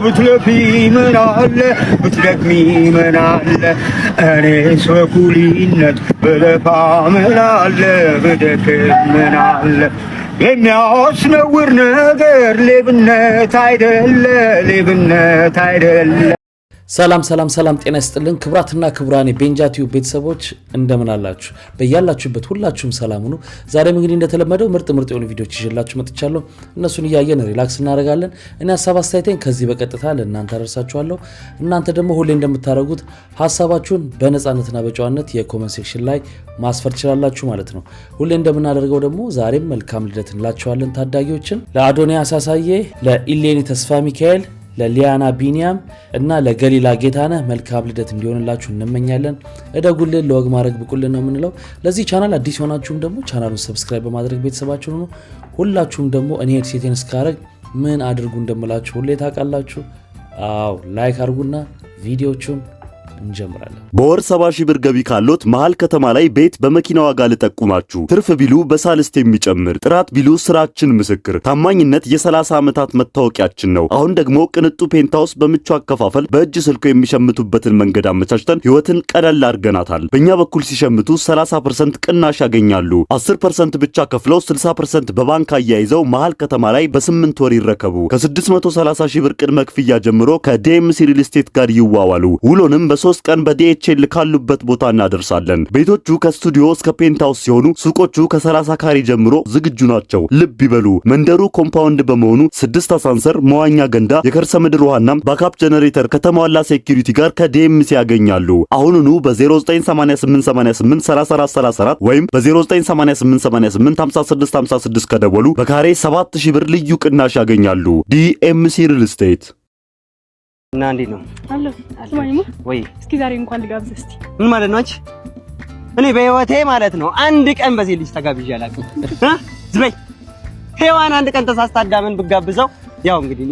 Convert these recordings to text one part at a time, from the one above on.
ብትለፊ ምን አለ ብትደክሚ ምን አለ እኔ ሰኩሊነት ብለፋ ምን አለ ብደክም ምን አለ የሚያስነውር ነገር ሌብነት አይደለ ሰላም ጤና ይስጥልን ክብራትና ክብራን የቤንጃቲው ቤተሰቦች እንደምን አላችሁ በእያላችሁበት ሁላችሁም ሰላም ሁኑ ዛሬም እንግዲህ እንደተለመደው ምርጥ የሆኑ ቪዲዮዎች ይዤላችሁ መጥቻለሁ እነሱን እያየን ሪላክስ እናደርጋለን እኔ ሐሳብ አስተያየቴን ከዚህ በቀጥታ ለእናንተ አደርሳችኋለሁ እናንተ ደግሞ ሁሌ እንደምታደርጉት ሐሳባችሁን በነጻነትና በጨዋነት የኮሜንት ሴክሽን ላይ ማስፈር ትችላላችሁ ማለት ነው ሁሌ እንደምናደርገው ደግሞ ዛሬም መልካም ልደት እንላችኋለን ታዳጊዎችን ለአዶኒያስ አሳዬ ለኢሌኒ ተስፋ ሚካኤል ለሊያና ቢኒያም እና ለገሊላ ጌታነህ መልካም ልደት እንዲሆንላችሁ እንመኛለን እደጉልን ለወግ ማድረግ ብቁልን ነው የምንለው ለዚህ ቻናል አዲስ ሆናችሁም ደግሞ ቻናሉን ሰብስክራይብ በማድረግ ቤተሰባችሁን ሁኑ ሁላችሁም ደግሞ እኔ ሄድሴቴን እስካረግ ምን አድርጉ እንደምላችሁ ሁሌ ታውቃላችሁ አው ላይክ አድርጉና ቪዲዮቹን እንጀምራለን በወር 70,000 ብር ገቢ ካሎት መሃል ከተማ ላይ ቤት በመኪና ዋጋ ልጠቁማችሁ ትርፍ ቢሉ በሳልስት የሚጨምር ጥራት ቢሉ ስራችን ምስክር ታማኝነት የ30 ዓመታት መታወቂያችን ነው አሁን ደግሞ ቅንጡ ፔንታውስ በምቹ አከፋፈል በእጅ ስልኮ የሚሸምቱበትን መንገድ አመቻችተን ህይወትን ቀለል አድርገናታል በእኛ በኩል ሲሸምቱ 30% ቅናሽ ያገኛሉ 10% ብቻ ከፍለው 60% በባንክ አያይዘው መሃል ከተማ ላይ በ8 ወር ይረከቡ ከ630,000 ብር ቅድመ ክፍያ ጀምሮ ከዲኤምሲ ሪል ስቴት ጋር ይዋዋሉ ውሎንም በ3 ቀን በዲኤችኤል ካሉበት ቦታ እናደርሳለን ቤቶቹ ከስቱዲዮ እስከ ፔንታውስ ሲሆኑ ሱቆቹ ከ30 ካሬ ጀምሮ ዝግጁ ናቸው ልብ ይበሉ መንደሩ ኮምፓውንድ በመሆኑ 6 አሳንሰር መዋኛ ገንዳ የከርሰ ምድር ውሃና ባካፕ ጀነሬተር ከተሟላ ሴኩሪቲ ጋር ከዲኤምሲ ያገኛሉ አሁኑኑ በ0988883434 ወይም በ0988885656 ከደወሉ በካሬ 7,000 ብር ልዩ ቅናሽ ያገኛሉ ዲኤምሲ ሪል ስቴት እና እንዴት ነው አሎ አስማኝሙ ወይ እስኪ ዛሬ እንኳን ልጋብዝ እስቲ ምን ማለት ነው እኔ በህይወቴ ማለት ነው አንድ ቀን በዚህ ልጅ ተጋብዤ አላውቅም ዝበይ ሄዋን አንድ ቀን ተሳስታዳምን ብጋብዘው ያው እንግዲህ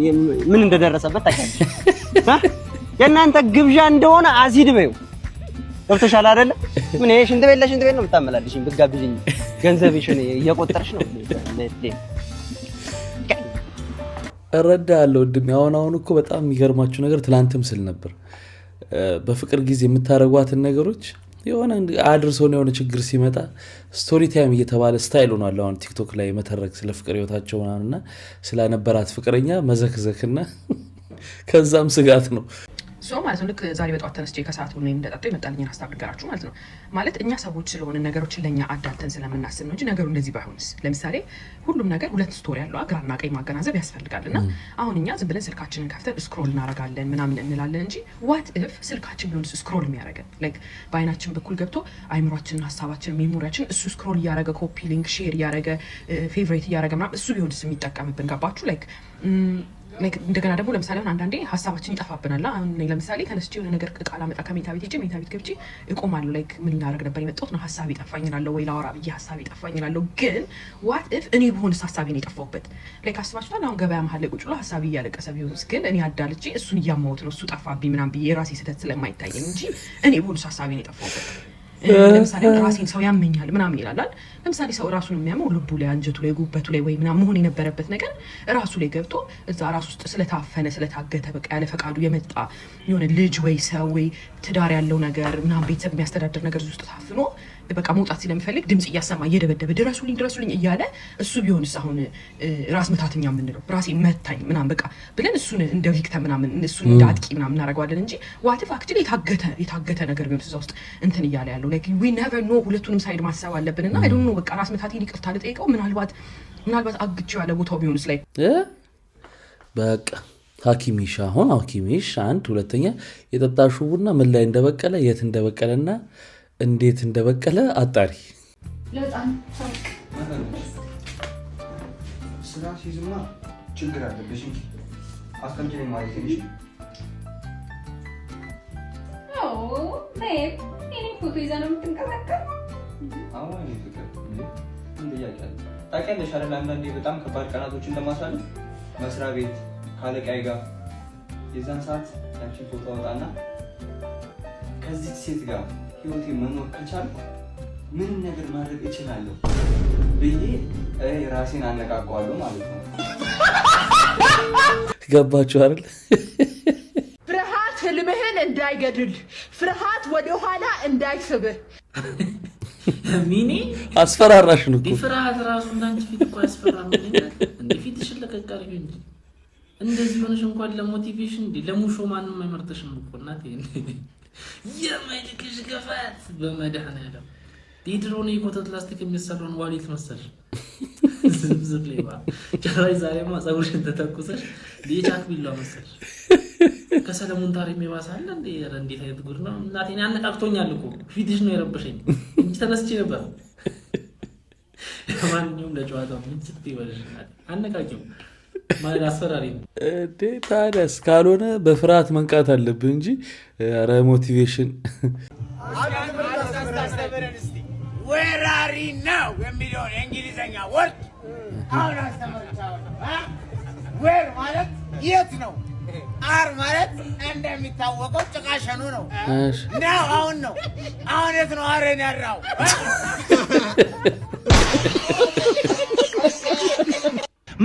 ምን እንደደረሰበት ታውቂያለሽ የእናንተ ግብዣ እንደሆነ አሲድ በይው ገብቶሻል አይደለ ምን ይሄ ሽንት ቤት ነው የምታመላልሽኝ ብጋብዥኝ ገንዘብሽን እየቆጠርሽ ነው እረዳለሁ ወንድሜ አሁን እኮ በጣም የሚገርማችሁ ነገር ትላንትም ስል ነበር በፍቅር ጊዜ የምታረጓትን ነገሮች የሆነ አድርሰው ነው የሆነ ችግር ሲመጣ ስቶሪ ታይም እየተባለ ስታይል ሆኗል አሁን ቲክቶክ ላይ መተረክ ስለ ፍቅር ህይወታቸውና ስለነበራት ፍቅረኛ መዘክዘክና ከዛም ስጋት ነው ሶ ማለት ነው ልክ ዛሬ በጧት ተነስቼ ከሰዓት ሆነ እንደጠጣው ይመጣልኝና ሐሳብ ልጋራችሁ ማለት ነው ማለት እኛ ሰዎች ስለሆነ ነገሮችን ለኛ አዳተን ስለምናስብ ነው እንጂ ነገሩ እንደዚህ ባይሆንስ ለምሳሌ ሁሉም ነገር ሁለት ስቶሪ ያለው አግራና ቀኝ ማገናዘብ ያስፈልጋልና አሁን እኛ ዝም ብለን ስልካችንን ከፍተን ስክሮል እናረጋለን ምናምን እንላለን እንጂ ዋት ኢፍ ስልካችን ቢሆንስ ስክሮል የሚያረጋን ላይክ በአይናችን በኩል ገብቶ አይምሮአችንን ሐሳባችንን ሜሞሪያችን እሱ ስክሮል ያረገ ኮፒ ሊንክ ሼር ያረገ ፌቨሪት ያረገ ምናምን እሱ ቢሆንስ የሚጠቀምብን ገባችሁ ላይክ እንደገና ደግሞ ለምሳሌ አንዳንዴ ሐሳባችን ይጠፋብናል አሁን ለምሳሌ ተነስቼ የሆነ ነገር ቃላ መጣ ከሜታ ቤት ገብቼ እቆማለሁ ላይክ ምን ላደርግ ነበር የመጣሁት ነው ሐሳብ ይጠፋኝላል ወይ ላወራ ብዬ ሐሳብ ይጠፋኝላል ግን ዋት ኢፍ እኔ በሆነስ ሐሳቤን ይጠፋውበት ላይክ አስባችኋል አሁን ገበያ መሀል ላይ ቁጭ ብሎ ሐሳብ እያለቀሰ ቢሆንስ ግን እኔ አዳልጬ እሱን እያማሁት ነው እሱ ጠፋብኝ ምናምን ብዬ የራሴ ስህተት ስለማይታየኝ እንጂ እኔ በሆነስ ሐሳቤን ይጠፋውበት ለምሳሌ ራሴን ሰው ያመኛል ምናምን ይላል ለምሳሌ ሰው ራሱን የሚያመው ልቡ ላይ አንጀቱ ላይ ጉበቱ ላይ ወይ ምናምን መሆን የነበረበት ነገር ራሱ ላይ ገብቶ እዛ ራሱ ውስጥ ስለታፈነ ስለታገተ በቃ ያለ ፈቃዱ የመጣ የሆነ ልጅ ወይ ሰው ወይ ትዳር ያለው ነገር ምናምን ቤተሰብ የሚያስተዳድር ነገር ውስጥ ታፍኖ በቃ መውጣት ስለሚፈልግ ድምጽ እያሰማ እየደበደበ ድረሱልኝ እያለ እሱ ቢሆንስ አሁን ራስ መታተኛ የምንለው ራሴ መታኝ ምናምን በቃ ብለን እሱን እንደ ቪክተም ምናምን እሱን እንደ አጥቂ ምናምን እናደርገዋለን እንጂ ዋት ኢፍ አክቹሊ የታገተ ነገር ቢሆንስ እዛ ውስጥ እንትን እያለ ያለው ላይክ ዊ ኔቨር ኖ ሁለቱንም ሳይድ ማሰብ አለብንና አይ ዶንት ኖ በቃ ራስ መታቴን ይቅርታ ልጠይቀው ምናልባት አግቼው ያለ ቦታው ቢሆንስ ላይ በቃ ሐኪሚሽ አሁን ሐኪሚሽ አንድ ሁለተኛ የጠጣሽው ቡና ምን ላይ እንደበቀለ የት እንደበቀለና እንዴት እንደበቀለ አጣሪ ለጣን ታውቅ ስራ ሲዝማ ችግር አለብሽ እንጂ አስቀምጪልኝ ማለት ነው ቤብ እኔ ፎቶ ይዛ ነው የምትንቀሳቀሰው አሁን እኔ ፍቅር እንዴ ያያያል ታውቂያለሽ አይደል አንዳንዴ በጣም ከባድ ቀናቶችን እንደማሳለፍ መስሪያ ቤት ካለቃይ ጋር የዛን ሰዓት ያቺ ፎቶ አወጣና ከዚህ ሴት ጋር ህይወቴ መኖር ከቻልኩ ምንም ነገር ማድረግ እችላለሁ ብዬ ራሴን አነቃቀዋለሁ ማለት ነው ገባችሁ አይደል? ፍርሃት ህልምህን እንዳይገድል፣ ፍርሃት ወደ ኋላ እንዳይስብህ። ሚኒ አስፈራራሽን እኮ ፍርሃት ራሱ እንዳንቺ ፊት እኮ ያስፈራል። እንዴ ፊትሽ ለቀቃሪ እንጂ እንደዚህ ሆነሽ እንኳን ለሞቲቬሽን እንዴ ለሙሾ ማንንም አይመርጥሽም እኮ እናቴ። የማይልክሽ ገፋት በመድኃኒዓለም ዲድሮን የኮተት ላስቲክ የሚሰራውን ዋሊት መሰለሽ ዝብዝብ ሌባ ጭራሽ ዛሬማ ፀጉርሽን ተተኩሰሽ ዲቻክ ቢላ መሰለሽ። ከሰለሞን ታሪክ የሚባሳል እንዴ? ኧረ እንዴት አይነት ጉድ ነው እናቴ! አነቃቅቶኛል እኮ ፊትሽ ነው የረበሸኝ እንጂ ተነስቼ ነበር። ማንኛውም ለጨዋታው ምን ስትይ ወለሽ አነቃቂው ማለት አስፈራሪ ነው እንዴ? ታዲያስ ካልሆነ በፍርሃት መንቃት አለብህ እንጂ ኧረ ሞቲቬሽን Where are you now? የሚለውን የእንግሊዘኛ ወርድ አሁን አስተምርቻለሁ። Where ማለት የት ነው? አር ማለት እንደሚታወቀው ጭቃሸኑ ነው። ነው አሁን ነው። አሁን የት ነው አሬን ያራው?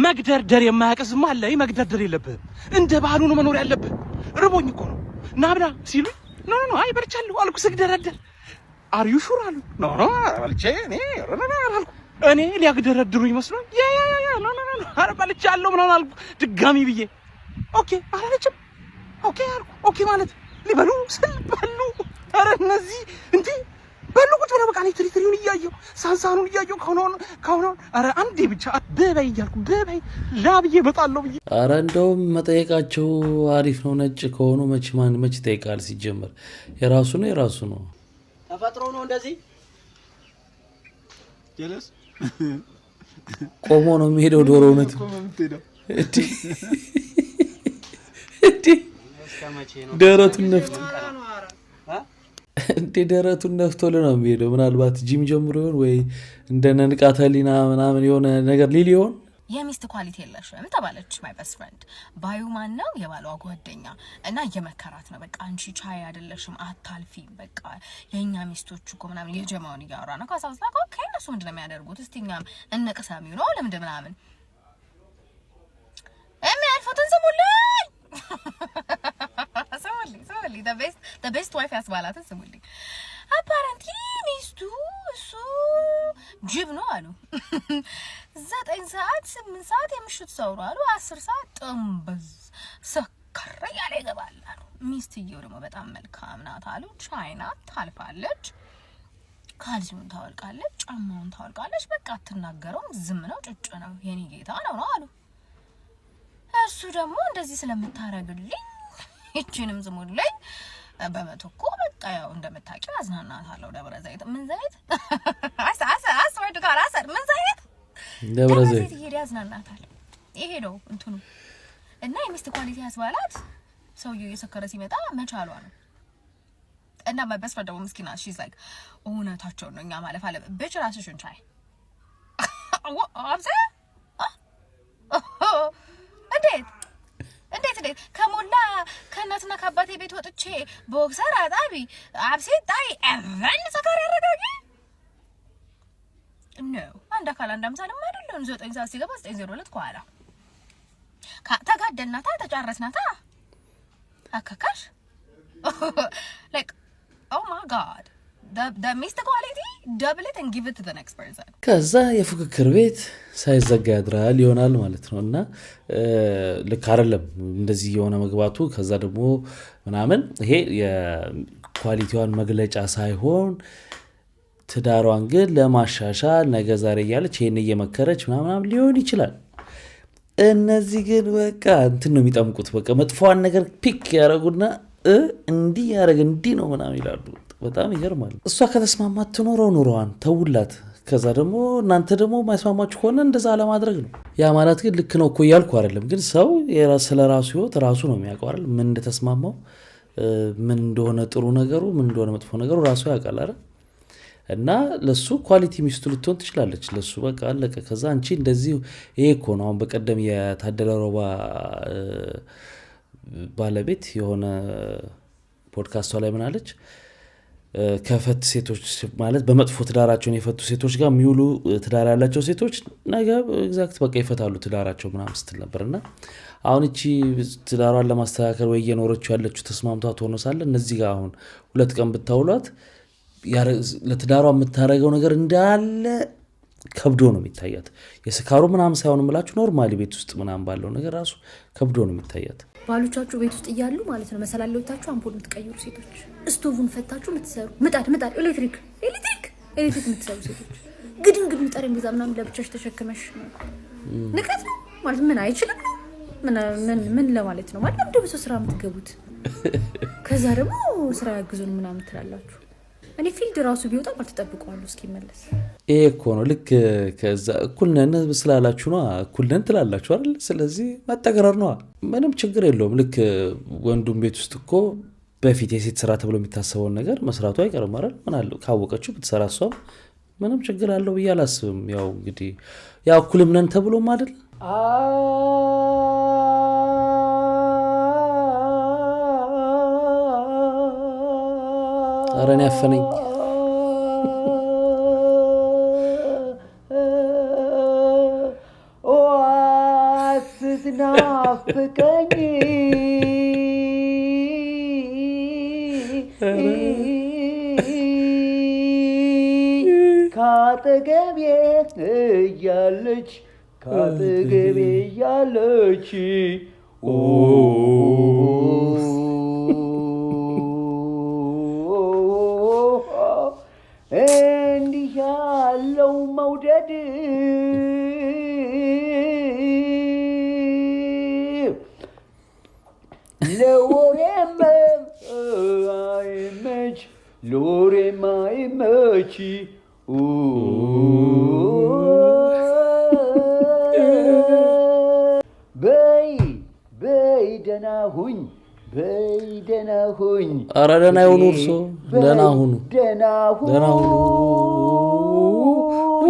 መግደርደር የማያቅዝም አለ። መግደርደር የለብህም። እንደ ባህሉ ነው መኖር ያለብህ። ርቦኝ እኮ ነው ናብላ ሲሉኝ ኖ አይ በልቻለሁ አልኩ። ስግደረደር አር ዩ ሹር አሉ። ኖ በልቼ እኔ ሊያግደረድሩኝ መስሎኝ ኖ አረ በልቻለሁ ምናምን አልኩ ድጋሚ ብዬ ኦኬ አላለችም። ኦኬ አልኩ። ኦኬ ማለት ሊበሉ ስል በሉ። አረ እነዚህ እንዴ በሉ ቁጭ ብለው በቃ ትሪትሪውን እያየሁ ሳንሳኑን እያየሁ ከሆነ አረ አንዴ ብቻ በበይ እያልኩ በበይ ላብዬ እመጣለሁ ብዬ። አረ እንደውም መጠየቃቸው አሪፍ ነው። ነጭ ከሆኑ መች ይጠይቃል? ሲጀመር የራሱ ነው ተፈጥሮ ነው እንደዚህ ጀለስ ቆሞ ነው የሚሄደው። ዶሮ እውነት ደረቱን ነፍቶ እንዴ ደረቱን ነፍቶ ነው የሚሄደው። ምናልባት ጂም ጀምሮ ይሆን ወይ እንደነ ንቃተ ህሊና ምናምን የሆነ ነገር ሊል ይሆን። የሚስት ኳሊቲ የለሽም ተባለች። ማይ ቤስት ፍሬንድ ባዩ ማን ነው? የባሏ ጓደኛ እና እየመከራት ነው። በቃ አንቺ ቻይ አይደለሽም አታልፊ። በቃ የኛ ሚስቶች እኮ ምናምን የጀማውን እያወራ ነው። ካሳውስ ነው ኦኬ እነሱ ምንድነው የሚያደርጉት? እስቲኛም እንቅሳሚው ነው ለምን ምናምን የሚያልፉትን ስሙልኝ ስሙልኝ the best wife ያስባላትን ስሙልኝ። አፓረንትሊ ሚስቱ እሱ ጅብ ነው አሉ። 9 ሰዓት 8 ሰዓት የምሽት ሰው ነው አሉ። 10 ሰዓት ጥንብዝ ሰከረ ያለ ይገባል አሉ። ሚስትየው ደግሞ በጣም መልካም ናት አሉ። ቻይና ታልፋለች፣ ካልሲውን ታወልቃለች፣ ጫማውን ታወልቃለች። በቃ አትናገረውም፣ ዝም ነው፣ ጭጭ ነው፣ የኔ ጌታ ነው አሉ። እሱ ደግሞ እንደዚህ ስለምታረግልኝ እቺንም ዝሙልኝ በመቶ እኮ በቃ ያው እንደምታውቂው አዝናናታለሁ። ደብረ ዘይት ምን ዘይት አስወድ ጋር አሰር ምን ዘይት ደብረ ዘይት ያዝናናታል። ይሄ ነው እንትኑ እና የሚስት ኳሊቲ ያስባላት ሰውዬው የሰከረ ሲመጣ መቻሏ ነው። እና በስፈ ደግሞ ምስኪና she's like እውነታቸው ነው። እኛ ማለፍ አለ ብቻ ራስሽን ቻይ አብዛ እንዴት ከሞላ ከእናትና ከአባቴ ቤት ወጥቼ ቦክሰር አጣቢ አብሴት ጣይ አቨን ሰካር ያረጋጊ ነው። አንድ አካል አንድ አምሳል አይደለም። 9 ሰዓት ሲገባ 9:02 ከኋላ ተጋደልናታ ተጫረስናታ አካካሽ like oh my god the missed quality double it and give it to the next person። ከዛ የፉክክር ቤት ሳይዘጋ ያድራል ይሆናል ማለት ነው። እና ልክ አይደለም እንደዚህ የሆነ መግባቱ። ከዛ ደግሞ ምናምን ይሄ የኳሊቲዋን መግለጫ ሳይሆን ትዳሯን ግን ለማሻሻል ነገ ዛሬ እያለች ይሄን እየመከረች ምናምን ሊሆን ይችላል። እነዚህ ግን በቃ እንትን ነው የሚጠምቁት። በቃ መጥፎዋን ነገር ፒክ ያደረጉና እንዲህ ያደረገ እንዲህ ነው ምናምን ይላሉ። በጣም ይገርማል። እሷ ከተስማማት ትኖረው ኑሮዋን ተውላት። ከዛ ደግሞ እናንተ ደግሞ ማይስማማችሁ ከሆነ እንደዛ ለማድረግ ነው። ያ ማለት ግን ልክ ነው እኮ እያልኩ አይደለም። ግን ሰው ስለራሱ ህይወት ራሱ ነው የሚያውቀው አይደል? ምን እንደተስማማው ምን እንደሆነ ጥሩ ነገሩ ምን እንደሆነ መጥፎ ነገሩ ራሱ ያውቃል አይደል? እና ለሱ ኳሊቲ ሚስቱ ልትሆን ትችላለች። ለሱ በቃ አለቀ። ከዛ አንቺ እንደዚህ ይሄ እኮ ነው። አሁን በቀደም የታደለ ሮባ ባለቤት የሆነ ፖድካስቷ ላይ ምን አለች? ከፈት ሴቶች ማለት በመጥፎ ትዳራቸውን የፈቱ ሴቶች ጋር የሚውሉ ትዳር ያላቸው ሴቶች ነገ ኤግዛክት በቃ ይፈታሉ ትዳራቸው ምናምን ስትል ነበርና አሁን እቺ ትዳሯን ለማስተካከል ወይ የኖረችው ያለችው ተስማምቷት ሆኖ ሳለ እነዚህ ጋር አሁን 2 ቀን ብታውሏት ለትዳሯ የምታረገው ነገር እንዳለ ከብዶ ነው የሚታያት የስካሩ ምናምን ሳይሆን ምላችሁ ኖርማሊ ቤት ውስጥ ምናምን ባለው ነገር ራሱ ከብዶ ነው የሚታያት ባሎቻችሁ ቤት ውስጥ እያሉ ማለት ነው መሰላለውታችሁ አምፖል የምትቀይሩ ሴቶች ስቶቭን ፈታችሁ የምትሰሩ ምጣድ ኤሌክትሪክ የምትሰሩ ሴቶች ግድንግድ ምጣድ እንደዛ ምናምን ለብቻሽ ተሸክመሽ ንቀት ነው ማለት ምን አይችልም ምን ለማለት ነው ማለት እንደው ስራ የምትገቡት ከዛ ደግሞ ስራ ያግዙን ምናምን ትላላችሁ እኔ ፊልድ ራሱ ቢወጣ ማልተጠብቀዋለሁ እስኪመለስ ይሄ እኮ ነው ልክ ከዛ እኩል ነን ስላላችሁ ነው እኩል ነን ትላላችሁ አይደል ስለዚህ ማጠገራር ነው ምንም ችግር የለውም ልክ ወንዱም ቤት ውስጥ እኮ በፊት የሴት ስራ ተብሎ የሚታሰበው ነገር መስራቱ አይቀርም አይደል ምን አለ ካወቀችው ብትሰራ እሷ ምንም ችግር አለው ብዬ አላስብም ያው እንግዲህ ያው እኩልም ነን ተብሎም አይደል አረን ያፈነኝ ስትናፍቀኝ ካጠገቤ እያለች እንዲህ ያለው መውደድ ለወሬም አይመች በይ ደህና ሁኝ ኧረ ደህና ይሁኑ እርሶ ደህና ሁኑ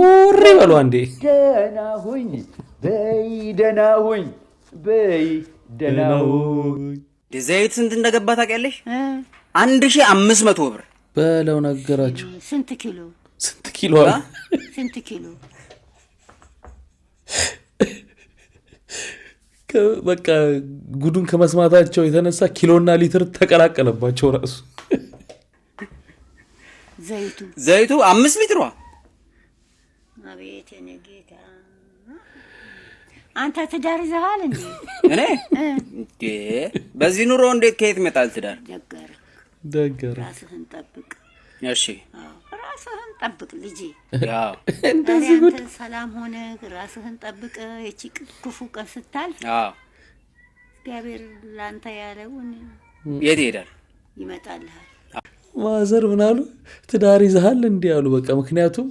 ውሪ በሉ አንዴ ደህና ሁኝ ዘይት ስንት እንደገባ ታውቂያለሽ 1500 ብር በለው ነገራቸው ስንት ኪሎ በቃ ጉዱን ከመስማታቸው የተነሳ ኪሎና ሊትር ተቀላቀለባቸው ራሱ ዘይቱ 5 ሊትሯ አቤት የኔ ጌታ አንተ ትዳር ይዘሃል እንዴ እኔ እንዴ በዚህ ኑሮ እንዴት ከየት መጣል ትዳር ደገረ ራስህን ጠብቅ እሺ ራስህን ጠብቅ ልጄ ያው እንደዚህ ጉድ ሰላም ሆነ ራስህን ጠብቅ እቺ ክፉ ቀን ስታልፍ እግዚአብሔር ላንተ ያለውን የት ይሄዳል ይመጣልሃል ማዘር ምን አሉ ትዳር ይዘሃል እንዴ አሉ በቃ ምክንያቱም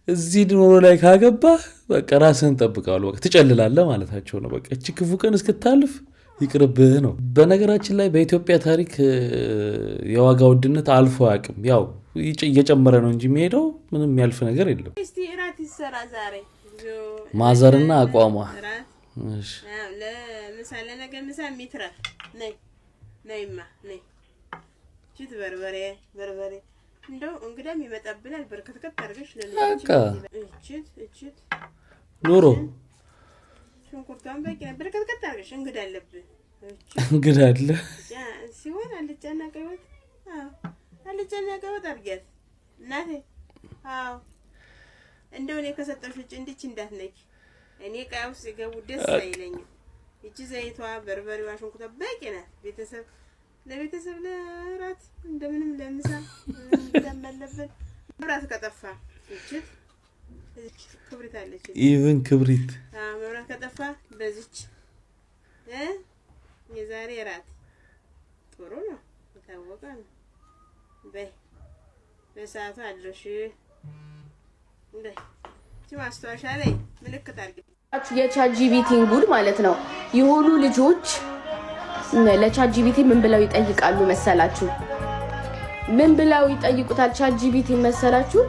እዚህ ኑሮ ላይ ካገባ በቃ ራስህን ጠብቃሉ በቃ ትጨልላለህ ማለታቸው ነው በቃ እቺ ክፉ ቀን እስክታልፍ ይቅርብህ ነው በነገራችን ላይ በኢትዮጵያ ታሪክ የዋጋ ውድነት አልፎ አያውቅም ያው እየጨመረ ነው እንጂ የሚሄደው ምንም ያልፍ ነገር የለም እስቲ እራት ይሰራ ዛሬ ማዘርና አቋሟ እሺ ለምሳሌ ነገ ምሳ ሚትራ ነይማ ቺት በርበሬ እንደው እንግዳም ይመጣብናል በርከትከት አድርገሽ ለልጅ እቺት ኑሮ ሽንኩርቷን በቂ ነው በርከትከት አድርገሽ እንግዳ አለብህ እንግዳ አለ ያ ሲሆን አልጫና ቀይ ወጥ አልጫና ቀይ ወጥ አድርጊያት እናቴ እንደው እኔ ከሰጠሽ ውጭ እንድች እንዳትነኪ እኔ ቀያው ሲገቡ ደስ አይለኝም እቺ ዘይቷ በርበሬዋ ሽንኩርቷ በቂ ናት ለቤተሰብ ለራት እንደምንም ለምሳ እንደማለበት መብራት ከጠፋ እቺት ክብሪት አለች ኢቭን ክብሪት መብራት ከጠፋ በዚች የዛሬ ራት ጥሩ ነው ታወቀ ነው በሰዓቱ አድርሽ ማስታወሻ ላይ ምልክት አድርጊ የቻትጂፒቲን ጉድ ማለት ነው የሆኑ ልጆች ለቻትጂፒቲ ምን ብለው ይጠይቃሉ መሰላችሁ ምን ብለው ይጠይቁታል ቻትጂፒቲ መሰላችሁ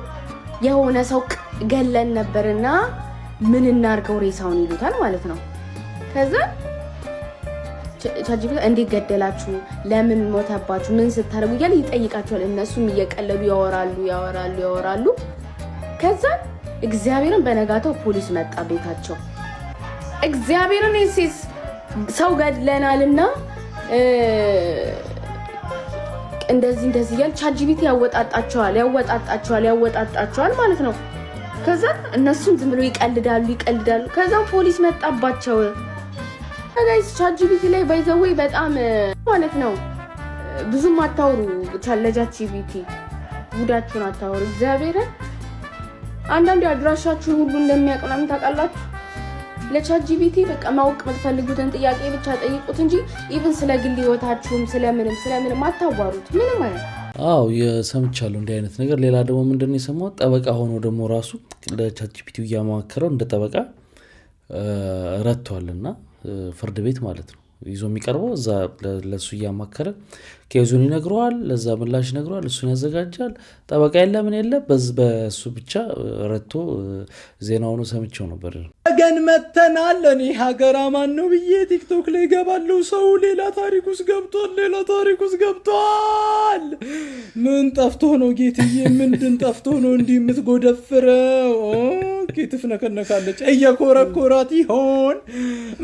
የሆነ ሰው ገለን ነበርና ምን እናርገው ሬሳውን ይሉታል ማለት ነው ከዛ ቻጂቢቲ እንዴት ገደላችሁ፣ ለምን ሞተባችሁ፣ ምን ስታደርጉ እያለ ይጠይቃቸዋል። እነሱም እየቀለዱ ያወራሉ። ከዛ እግዚአብሔርን በነጋታው ፖሊስ መጣ ቤታቸው። እግዚአብሔርን እሲስ ሰው ገድለናልና እንደዚህ እያለ ቻጂቢቲ ያወጣጣቸዋል ማለት ነው። ከዛ እነሱም ዝም ብሎ ይቀልዳሉ። ከዛ ፖሊስ መጣባቸው። ጋይስ ቻጂቢቲ ላይ ባይዘዌይ በጣም ማለት ነው ብዙም አታውሩ። ለቻጂቢቲ ጉዳችሁን አታውሩ። እግዚአብሔርን አንዳንዴ አድራሻችሁን ሁሉ እንደሚያውቅ ምናምን ታውቃላችሁ። ለቻጂቢቲ በቃ ማወቅ የምትፈልጉትን ጥያቄ ብቻ ጠይቁት እንጂ ኢቭን ስለ ግል ህይወታችሁም ስለምንም አታዋሩት። ምንም ማለት አው የሰምቻለሁ እንዲህ አይነት ነገር። ሌላ ደግሞ ምንድነው የሰማው ጠበቃ ሆኖ ደግሞ ራሱ ለቻጂቢቲው ያማከረው እንደ ጠበቃ ረቷልና ፍርድ ቤት ማለት ነው ይዞ የሚቀርበው እዛ ለሱ ያማከረ ከይዞን ይነግረዋል፣ ለዛ ምላሽ ይነግረዋል፣ እሱን ያዘጋጃል። ጠበቃ ምን የለ በሱ ብቻ ረቶ ዜናውን ሰምቼው ነበር። ገን መተናል። እኔ ሀገር አማን ነው ብዬ ቲክቶክ ላይ ገባለሁ። ሰው ሌላ ታሪክ ውስጥ ገብቷል። ምን ጠፍቶ ነው ጌትዬ? ምንድን ጠፍቶ ነው እንዲህ የምትጎደፍረው? ትፍነከነካለች። እየኮረኮራት ይሆን?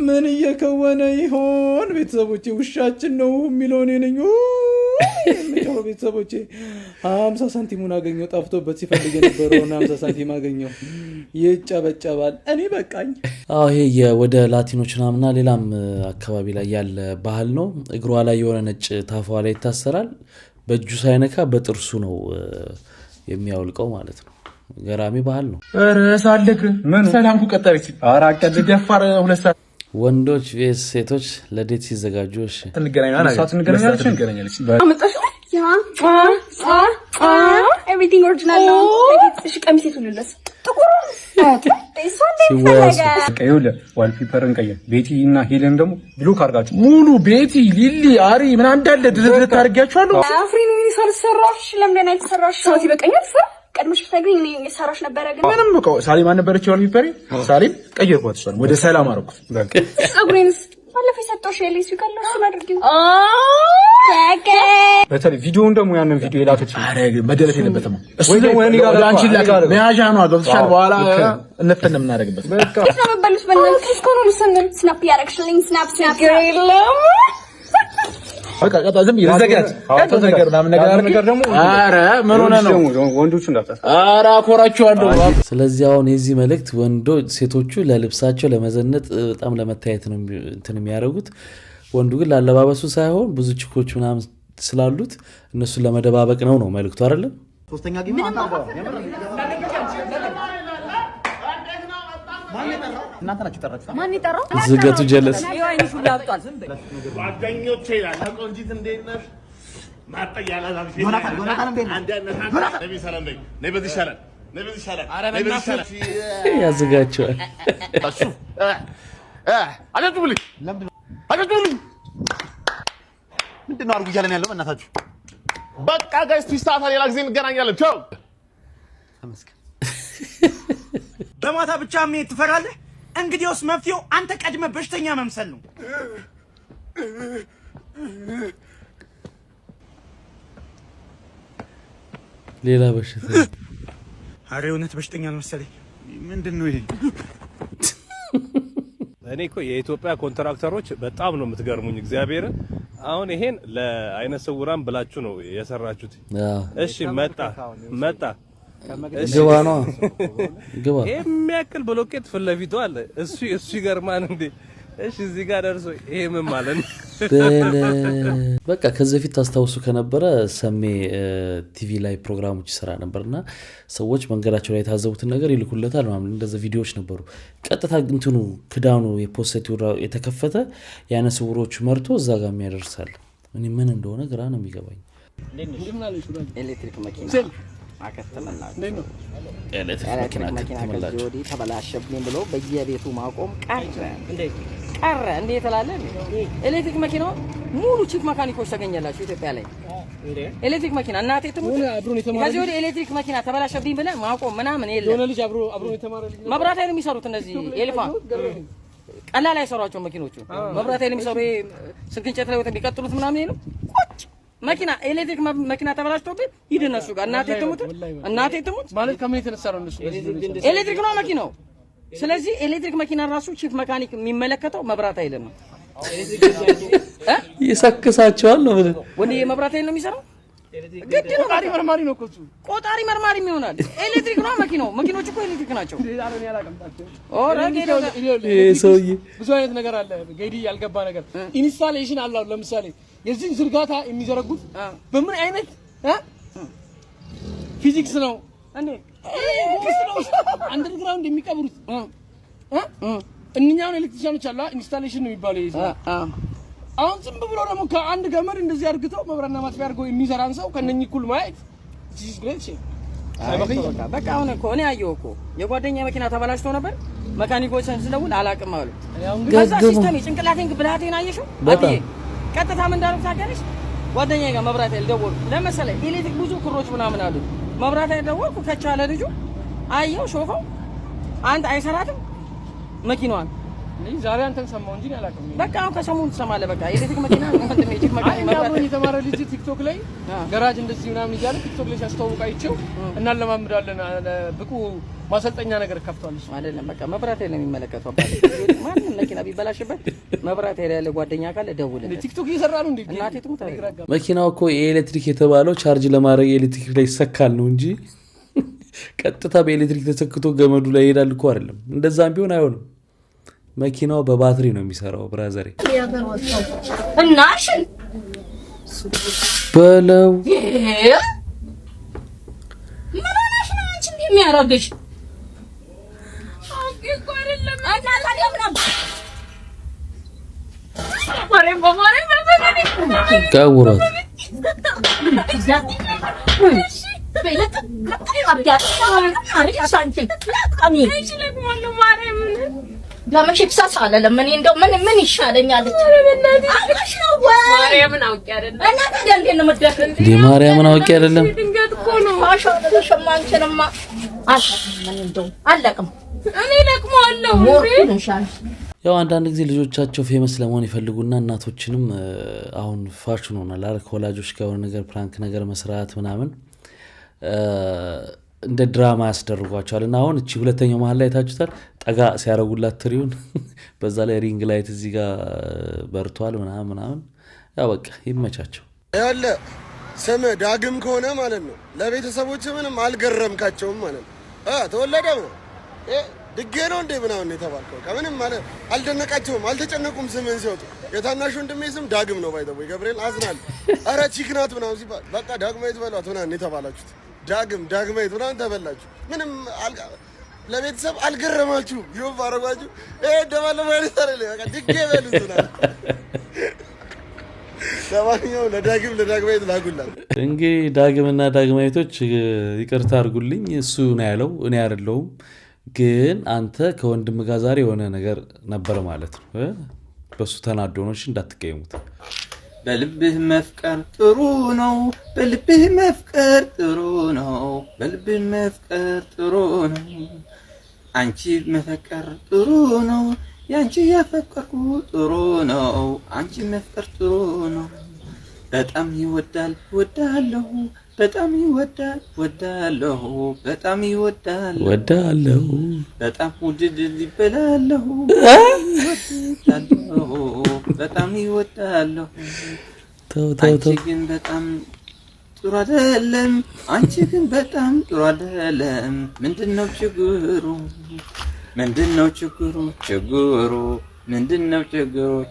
ምን እየከወነ ይሆን? ቤተሰቦቼ ውሻችን ነው የሚለው እኔ ነኝ። ቤተሰቦቼ 50 ሳንቲሙን አገኘው። ጠፍቶበት ሲፈልግ የነበረውን 50 ሳንቲም አገኘው። ይጨበጨባል። እኔ በቃኝ። ይሄ ወደ ላቲኖች ምናምና ሌላም አካባቢ ላይ ያለ ባህል ነው። እግሯ ላይ የሆነ ነጭ ታፏ ላይ ይታሰራል። በእጁ ሳይነካ በጥርሱ ነው የሚያወልቀው ማለት ነው። ገራሚ ባህል ነው። ሳልክ ምን ሰላምኩ ቀጠረች። አራቀድ ደፋር 2 ሰዓት ወንዶች ቬስ ሴቶች ለዴት ሲዘጋጁ እሺ እንገናኛለን። ኤቭሪቲንግ ኦሪጂናል ነው። እሺ ቀሚሴቱ ልለስ ጥቁር ዋልፔፐርን ቀየር። ቤቲ እና ሄለን ደግሞ ብሎክ አድርጋችሁ ሙሉ ቤቲ ሊሊ አሪ ምን እንዳለ ድርድር ታርጋችኋለሁ። አፍሪን ምን ይሰራሽ? ለምን አይተሰራሽ? ሰው ይበቀኛል። ቀድመሽ ፍታግኝ እኔ የሰራሽ ነበር ግን ምንም እኮ ሳሊም አልነበረች ዋልፔፐሪ። ሳሊም ቀየርኳት እሷን ወደ ሰላም አረኩት። በቃ ጸጉሬንስ ባለፈው የሰጠሁሽ የሌስ ይቀርል እሱ ማድረግኝ በተለይ ቪዲዮውን ደግሞ ያንን ቪዲዮ የላከች አረግ መደለት የለበትም። እሱ ደግሞ እኔ ጋር ላንቺ ላከ መያዣ ነው ገብተሻል። በኋላ እንፈተን የምናደርግበት በቃ ተመበሉስ በእናትሽ እስኮ ነው ልሰነን ስናፕ ያረክሽልኝ ስናፕ ግሪለም በቃ ቀጣ ዝም ይዘጋጅ ቀጣ ነገር ምናምን ነገር ደግሞ አረ ምን ሆነ ነው ወንዶቹ እንዳታስ አረ አኮራቸዋለሁ። ስለዚህ አሁን የዚህ መልእክት ወንዶች ሴቶቹ ለልብሳቸው ለመዘነጥ በጣም ለመታየት ነው እንትን የሚያደርጉት። ወንዱ ግን ላለባበሱ ሳይሆን ብዙ ችኮች ምናምን ስላሉት እነሱን ለመደባበቅ ነው መልእክቱ አይደለም። ሶስተኛ ጌም አንታባው እናንተ ናችሁ ጠራችሁ። ማን ይጠራው? ዝገቱ ጀለስ አይኑ ሁሉ አብጧል። ጓደኞቼ ይላል ቆንጂት እንዴት ነሽ? ማጠያላ ዛፍ ዮናታን እንዴት ነህ? ነቢ ሰላም ነይ በዚህ ይሻላል። ያዘጋቸዋል። አጨብጭቡልኝ። ምንድን ነው አድርጉ እያለን ያለው? በእናታችሁ በቃ ጋይስ ፒስታታ ሌላ ጊዜ እንገናኛለን። ቻው። ተመስገን። በማታ ብቻ ምን ትፈራለህ? እንግዲያውስ መፍትሄው አንተ ቀድመህ በሽተኛ መምሰል ነው። ሌላ በሽታ አሬ እውነት በሽተኛ ነው መሰለኝ። ምንድን ነው ይሄ? እኔ እኮ የኢትዮጵያ ኮንትራክተሮች በጣም ነው የምትገርሙኝ። እግዚአብሔር አሁን ይሄን ለአይነ ስውራን ብላችሁ ነው የሰራችሁት። እሺ መጣ ግባ ነው ግባ የሚያክል ብሎኬት ፊት ለፊቱ አለ። እሱ ይገርማል እንዴ! እሺ እዚህ ጋር ደርሶ ይሄ ምን ማለት ነው? በቃ ከዚህ በፊት ታስታውሱ ከነበረ ሰሜ ቲቪ ላይ ፕሮግራሞች ይሰራ ነበርና ሰዎች መንገዳቸው ላይ የታዘቡትን ነገር ይልኩለታል ማለት እንደዛ ቪዲዮዎች ነበሩ። ቀጥታ እንትኑ ክዳኑ የፖስት የተከፈተ ያነ ስውሮቹ መርቶ እዛ ጋር የሚያደርሳል። እኔ ምን እንደሆነ ግራ ነው የሚገባኝ። ኤሌክትሪክ መኪና ኤሌክትሪክ መኪና ተበላሸብኝ ብሎ በየቤቱ ማቆም ቀረ። እንዴት ትላለህ? ኤሌክትሪክ መኪናው ሙሉ ቺፍ መካኒኮች ተገኘላችሁ ኢትዮጵያ ላይ። ኤሌክትሪክ መኪና እናቴ ትሙት ከዚህ ወዲህ ኤሌክትሪክ መኪና ተበላሸብኝ ብለህ ማቆም ምናምን የለም። የሆነ ልጅ አብሮ የተማረ ልጅ መብራት ላይ ነው የሚሰሩት እነዚህ ኤልፋ ቀላል አይሰሯቸው መኪኖቹ መብራት ኃይል የሚሰሩ ስልክ እንጨት ላይ ወጥ የሚቀጥሉት ምናምን ነው ቁጭ መኪና ኤሌክትሪክ መኪና ተበላሽቶብኝ ሂድ እነሱ ጋር እናቴ ትሙት ማለት ከምን የተነሳ ነው እነሱ ኤሌክትሪክ ነው መኪናው ስለዚህ ኤሌክትሪክ መኪና ራሱ ቺፍ መካኒክ የሚመለከተው መብራት ኃይል ነው ይሰክሳቸዋል ነው ወንዴ መብራት ኃይል ነው የሚሰራው ግድ ነው ቆጣሪ መርማሪ ነው እኮ ቆጣሪ መርማሪ ይሆናል ኤሌክትሪክ ነው መኪኖች እኮ ኤሌክትሪክ ናቸው ሰውዬ ብዙ አይነት ነገር አለ ገዲ ያልገባ ነገር ኢንስታሌሽን አለው ለምሳሌ የዚህ ዝርጋታ የሚዘረጉት በምን አይነት ፊዚክስ ነው እንዴ አንደርግራውንድ የሚቀብሩት እኛውን ኤሌክትሪሻኖች አላ ኢንስታሌሽን ነው የሚባለው ይሄ አሁን ዝም ብሎ ደግሞ ከአንድ ገመድ እንደዚህ አርግተው መብራትና ማጥፊያ አርገው የሚሰራን ሰው ከነኚህ ኩል ማየት ጂስ ግሬት በቃ አሁን እኮ እኔ አየሁ እኮ የጓደኛ መኪና ተበላሽቶ ነበር መካኒኮችን ስለውል አላቅም አሉ ከዛ ሲስተም ጭንቅላቴን ብላቴን አየሽው አብዬ ቀጥታ ምን እንዳደረግ ታውቂያለሽ ጓደኛዬ ጋር መብራት ኃይል ደወልኩ ለምሳሌ ኤሌክትሪክ ብዙ ክሮች ምናምን አሉ መብራት ኃይል ደወልኩ ከቻለ ልጁ አየው ሾፈው አንድ አይሰራትም መኪናዋን ዛሬ አንተን ሰማው እንጂ አላውቅም በቃ አሁን ከሰሞኑ ትሰማለህ በቃ ኤሌክትሪክ መኪና ወንድሜ ጂፕ መኪና መብራት የተማረ ልጅ ቲክቶክ ላይ ጋራጅ እንደዚህ ምናምን እያለ ቲክቶክ ላይ ሲያስተዋውቅ አይቼው እና ለማምዳለን ብቁ ማሰልጠኛ ነገር ከፍቷል አይደለም በቃ መብራት ኃይል የሚመለከተው ማንም መኪና ቢበላሽበት መብራት ኃይል ያለ ጓደኛ ካለ ደውልልኝ ቲክቶክ እየሰራ ነው እንዴ እናቴ ትሙት መኪናው እኮ የኤሌክትሪክ የተባለው ቻርጅ ለማድረግ ኤሌክትሪክ ላይ ይሰካል ነው እንጂ ቀጥታ በኤሌክትሪክ ተሰክቶ ገመዱ ላይ ይሄዳል እኮ አይደለም እንደዛም ቢሆን አይሆንም መኪናው በባትሪ ነው የሚሰራው ብራዘሬ እናሽ በለው ምንሽ ነው አንቺ እንደሚያረግሽ አግቆረለም ካውራት ለምን ይፍሳስ አለ ለምን እንደው ምን ይሻለኛል ማርያምን አውቄ አይደለም እናንተ እንዴ ነው የምትገርም ማርያምን አውቄ አይደለም ድንገት እኮ ነው አሻው ሸማንችንማ ምን እንደው አለቅም እኔ ለቅማለሁ ያው አንዳንድ ጊዜ ልጆቻቸው ፌመስ ለመሆን ይፈልጉና እናቶችንም አሁን ፋሽን ሆናል አይደል ኮላጆች ጋር ነገር ፕራንክ ነገር መስራት ምናምን እንደ ድራማ ያስደርጓቸዋል እና አሁን እቺ ሁለተኛው መሀል ላይ ታችሁታል ጠጋ ሲያረጉላት ትሪውን በዛ ላይ ሪንግ ላይት እዚህ ጋር በርቷል ምናምን ያው በቃ ይመቻቸው ያለ ስም ዳግም ከሆነ ማለት ነው ለቤተሰቦች ምንም አልገረምካቸውም ማለት ነው ተወለደ ነው ድጌ ነው እንደ ምናምን የተባልከው ከምንም ማለት አልደነቃቸውም አልተጨነቁም ስምን ሲወጡ የታናሹ ወንድሜ ስም ዳግም ነው ባይተው ገብርኤል አዝናል አረ ቺክናት ምናምን ሲባል በቃ ዳግማዊት በሏት ምናምን የተባላችሁት ዳግማዊት ምናምን ተበላችሁ ምንም ለቤተሰብ አልገረማችሁ ይወፍ አረጋችሁ ደባለ ማለት አይደለም በቃ ድጌ በሉትና ለማንኛውም ለዳግማዊት ላጉላት እንግዲህ ዳግምና ዳግማዊቶች ይቅርታ አድርጉልኝ እሱ ነው ያለው እኔ አይደለሁም ግን አንተ ከወንድም ጋር ዛሬ የሆነ ነገር ነበር ማለት ነው በሱ ተናዶኖች እንዳትቀየሙት በልብህ መፍቀር ጥሩ ነው በልብህ መፍቀር ጥሩ ነው በልብህ መፍቀር ጥሩ ነው አንቺ መፈቀር ጥሩ ነው ያንቺ ያፈቀርኩ ጥሩ ነው አንቺ መፍቀር ጥሩ ነው በጣም ይወዳል ወዳለሁ በጣም ይወዳል ወዳለሁ በጣም ይወዳል ወዳለሁ በጣም ውድድ ይበላለሁ በጣም ይወዳለሁ አንቺ ግን በጣም ጥሩ አይደለም አንቺ ግን በጣም ጥሩ አይደለም ምንድነው ችግሩ ምንድነው ችግሩ ምንድነው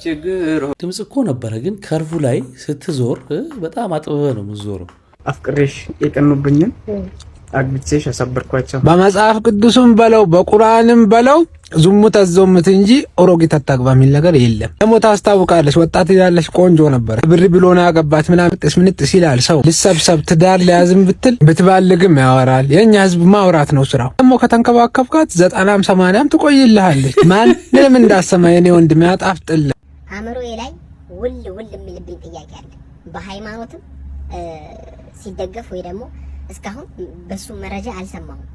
ችግሩ ድምጽ እኮ ነበረ ግን ከርቡ ላይ ስትዞር በጣም አጥበበ ነው የምትዞረው አፍቅሬሽ የቀኑብኝን አግብቼሽ ያሳበርኳቸው በመጽሐፍ ቅዱስም በለው በቁርአንም በለው ዝሙት አዘሙት እንጂ ኦሮጊት አታግባ የሚል ነገር የለም። ደግሞ ታስታውቃለች ወጣት ያለች ቆንጆ ነበር ብር ብሎና ያገባት ምናምን ምንጥስ ይላል ሰው ልሰብሰብ ትዳር ሊያዝም ብትል ብትባልግም ያወራል። የኛ ህዝብ ማውራት ነው ስራው። ደግሞ ከተንከባከብካት 90 80 ትቆይልሃለች። ማንንም እንዳሰማ የኔ ወንድም ያጣፍጥል። አእምሮዬ ላይ ውል የሚልብኝ ጥያቄ አለ። በሃይማኖትም ሲደገፍ ወይ ደግሞ እስካሁን በሱ መረጃ አልሰማሁም።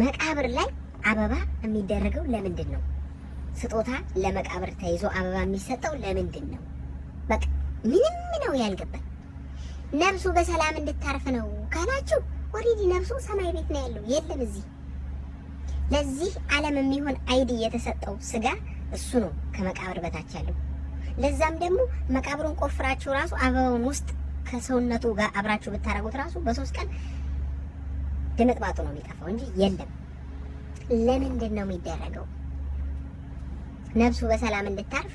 መቃብር ላይ አበባ የሚደረገው ለምንድን ነው? ስጦታ ለመቃብር ተይዞ አበባ የሚሰጠው ለምንድን ነው? በቃ ምንም ነው ያልገባኝ። ነፍሱ በሰላም እንድታርፍ ነው ካላችሁ ኦሬዲ ነፍሱ ሰማይ ቤት ነው ያለው፣ የለም እዚህ። ለዚህ ዓለም የሚሆን አይዲ የተሰጠው ስጋ እሱ ነው ከመቃብር በታች ያለው። ለዛም ደግሞ መቃብሩን ቆፍራችሁ ራሱ አበባውን ውስጥ ከሰውነቱ ጋር አብራችሁ ብታረጉት ራሱ በ3 ቀን ድምጥማጡ ነው የሚጠፋው እንጂ የለም። ለምንድን ነው የሚደረገው? ነፍሱ በሰላም እንድታርፍ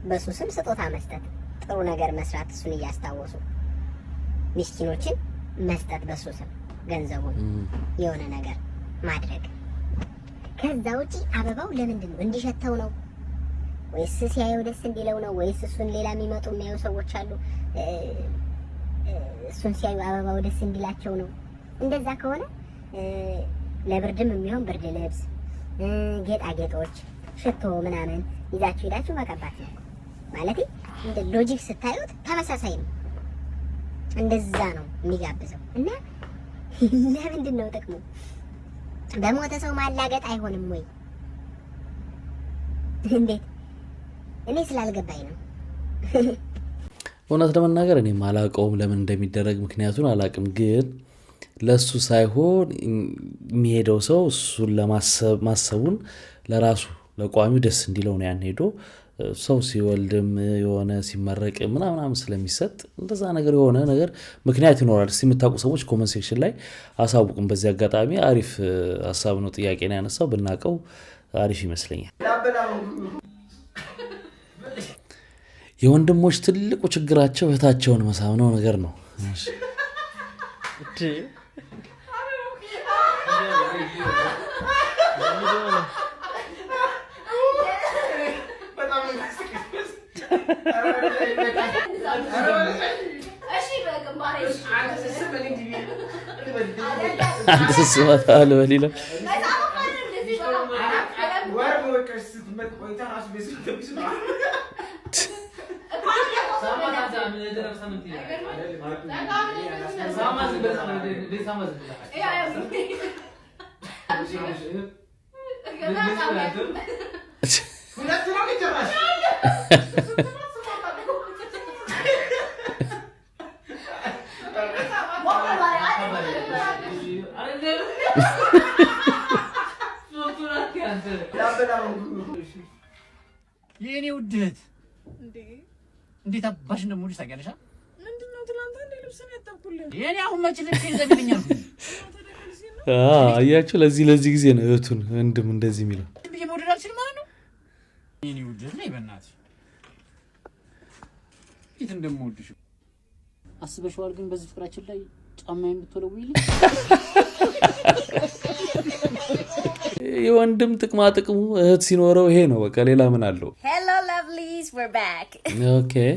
በሱ ስም ስጦታ መስጠት፣ ጥሩ ነገር መስራት፣ እሱን እያስታወሱ ምስኪኖችን መስጠት፣ በሱ ስም ገንዘቡን የሆነ ነገር ማድረግ። ከዛ ውጪ አበባው ለምንድን ነው? እንዲሸተው ነው ወይስ ሲያየው ደስ እንዲለው ነው? ወይስ እሱን ሌላ የሚመጡ የሚያዩ ሰዎች አሉ፣ እሱን ሲያዩ አበባው ደስ እንዲላቸው ነው? እንደዛ ከሆነ ለብርድም የሚሆን ብርድ ልብስ፣ ጌጣጌጦች፣ ሽቶ ምናምን ይዛችሁ ሄዳችሁ መቀባት ነው ማለት። እንደ ሎጂክ ስታዩት ተመሳሳይ ነው። እንደዛ ነው የሚጋብዘው። እና ለምንድን ነው ጥቅሙ? በሞተ ሰው ማላገጥ አይሆንም ወይ? እንዴት? እኔ ስላልገባኝ ነው። እውነት ለመናገር እኔም አላውቀውም ለምን እንደሚደረግ ምክንያቱን አላውቅም። ግን ለሱ ሳይሆን የሚሄደው ሰው እሱን ለማሰቡን ለራሱ ለቋሚው ደስ እንዲለው ነው ያን ሄዶ ሰው ሲወልድም የሆነ ሲመረቅ ምናምን ስለሚሰጥ እንደዛ ነገር የሆነ ነገር ምክንያት ይኖራል። እስቲ የምታውቁ ሰዎች ኮመንት ሴክሽን ላይ አሳውቁም። በዚህ አጋጣሚ አሪፍ ሀሳብ ነው፣ ጥያቄ ነው ያነሳው፣ ብናውቀው አሪፍ ይመስለኛል። የወንድሞች ትልቁ ችግራቸው እህታቸውን መሳም ነው ነገር ነው። አንተ ስማታለ በሊላ የኔ ውድት እንዴት አባሽ እንደምወድሽ ታውቂያለሽ? ምንድነው ትናንት እንደ ልብስ ነው ያጠብኩልህ። የኔ አሁን መች ልብስ ይዘግልኛል? አያችሁ፣ ለዚህ ጊዜ ነው እህቱን ወንድም እንደዚህ የሚለው። እንዴ መውደድ አልችልም ማለት ነው። የኔ ውድት ነይ በእናትሽ። እንዴት እንደምወድሽ አስበሽዋል? ግን በዚህ ፍቅራችን ላይ ጫማዬን ብትወለውይልኝ የወንድም ጥቅማ ጥቅሙ እህት ሲኖረው ይሄ ነው። በቃ ሌላ ምን አለው? Hello lovelies, we're back. Okay.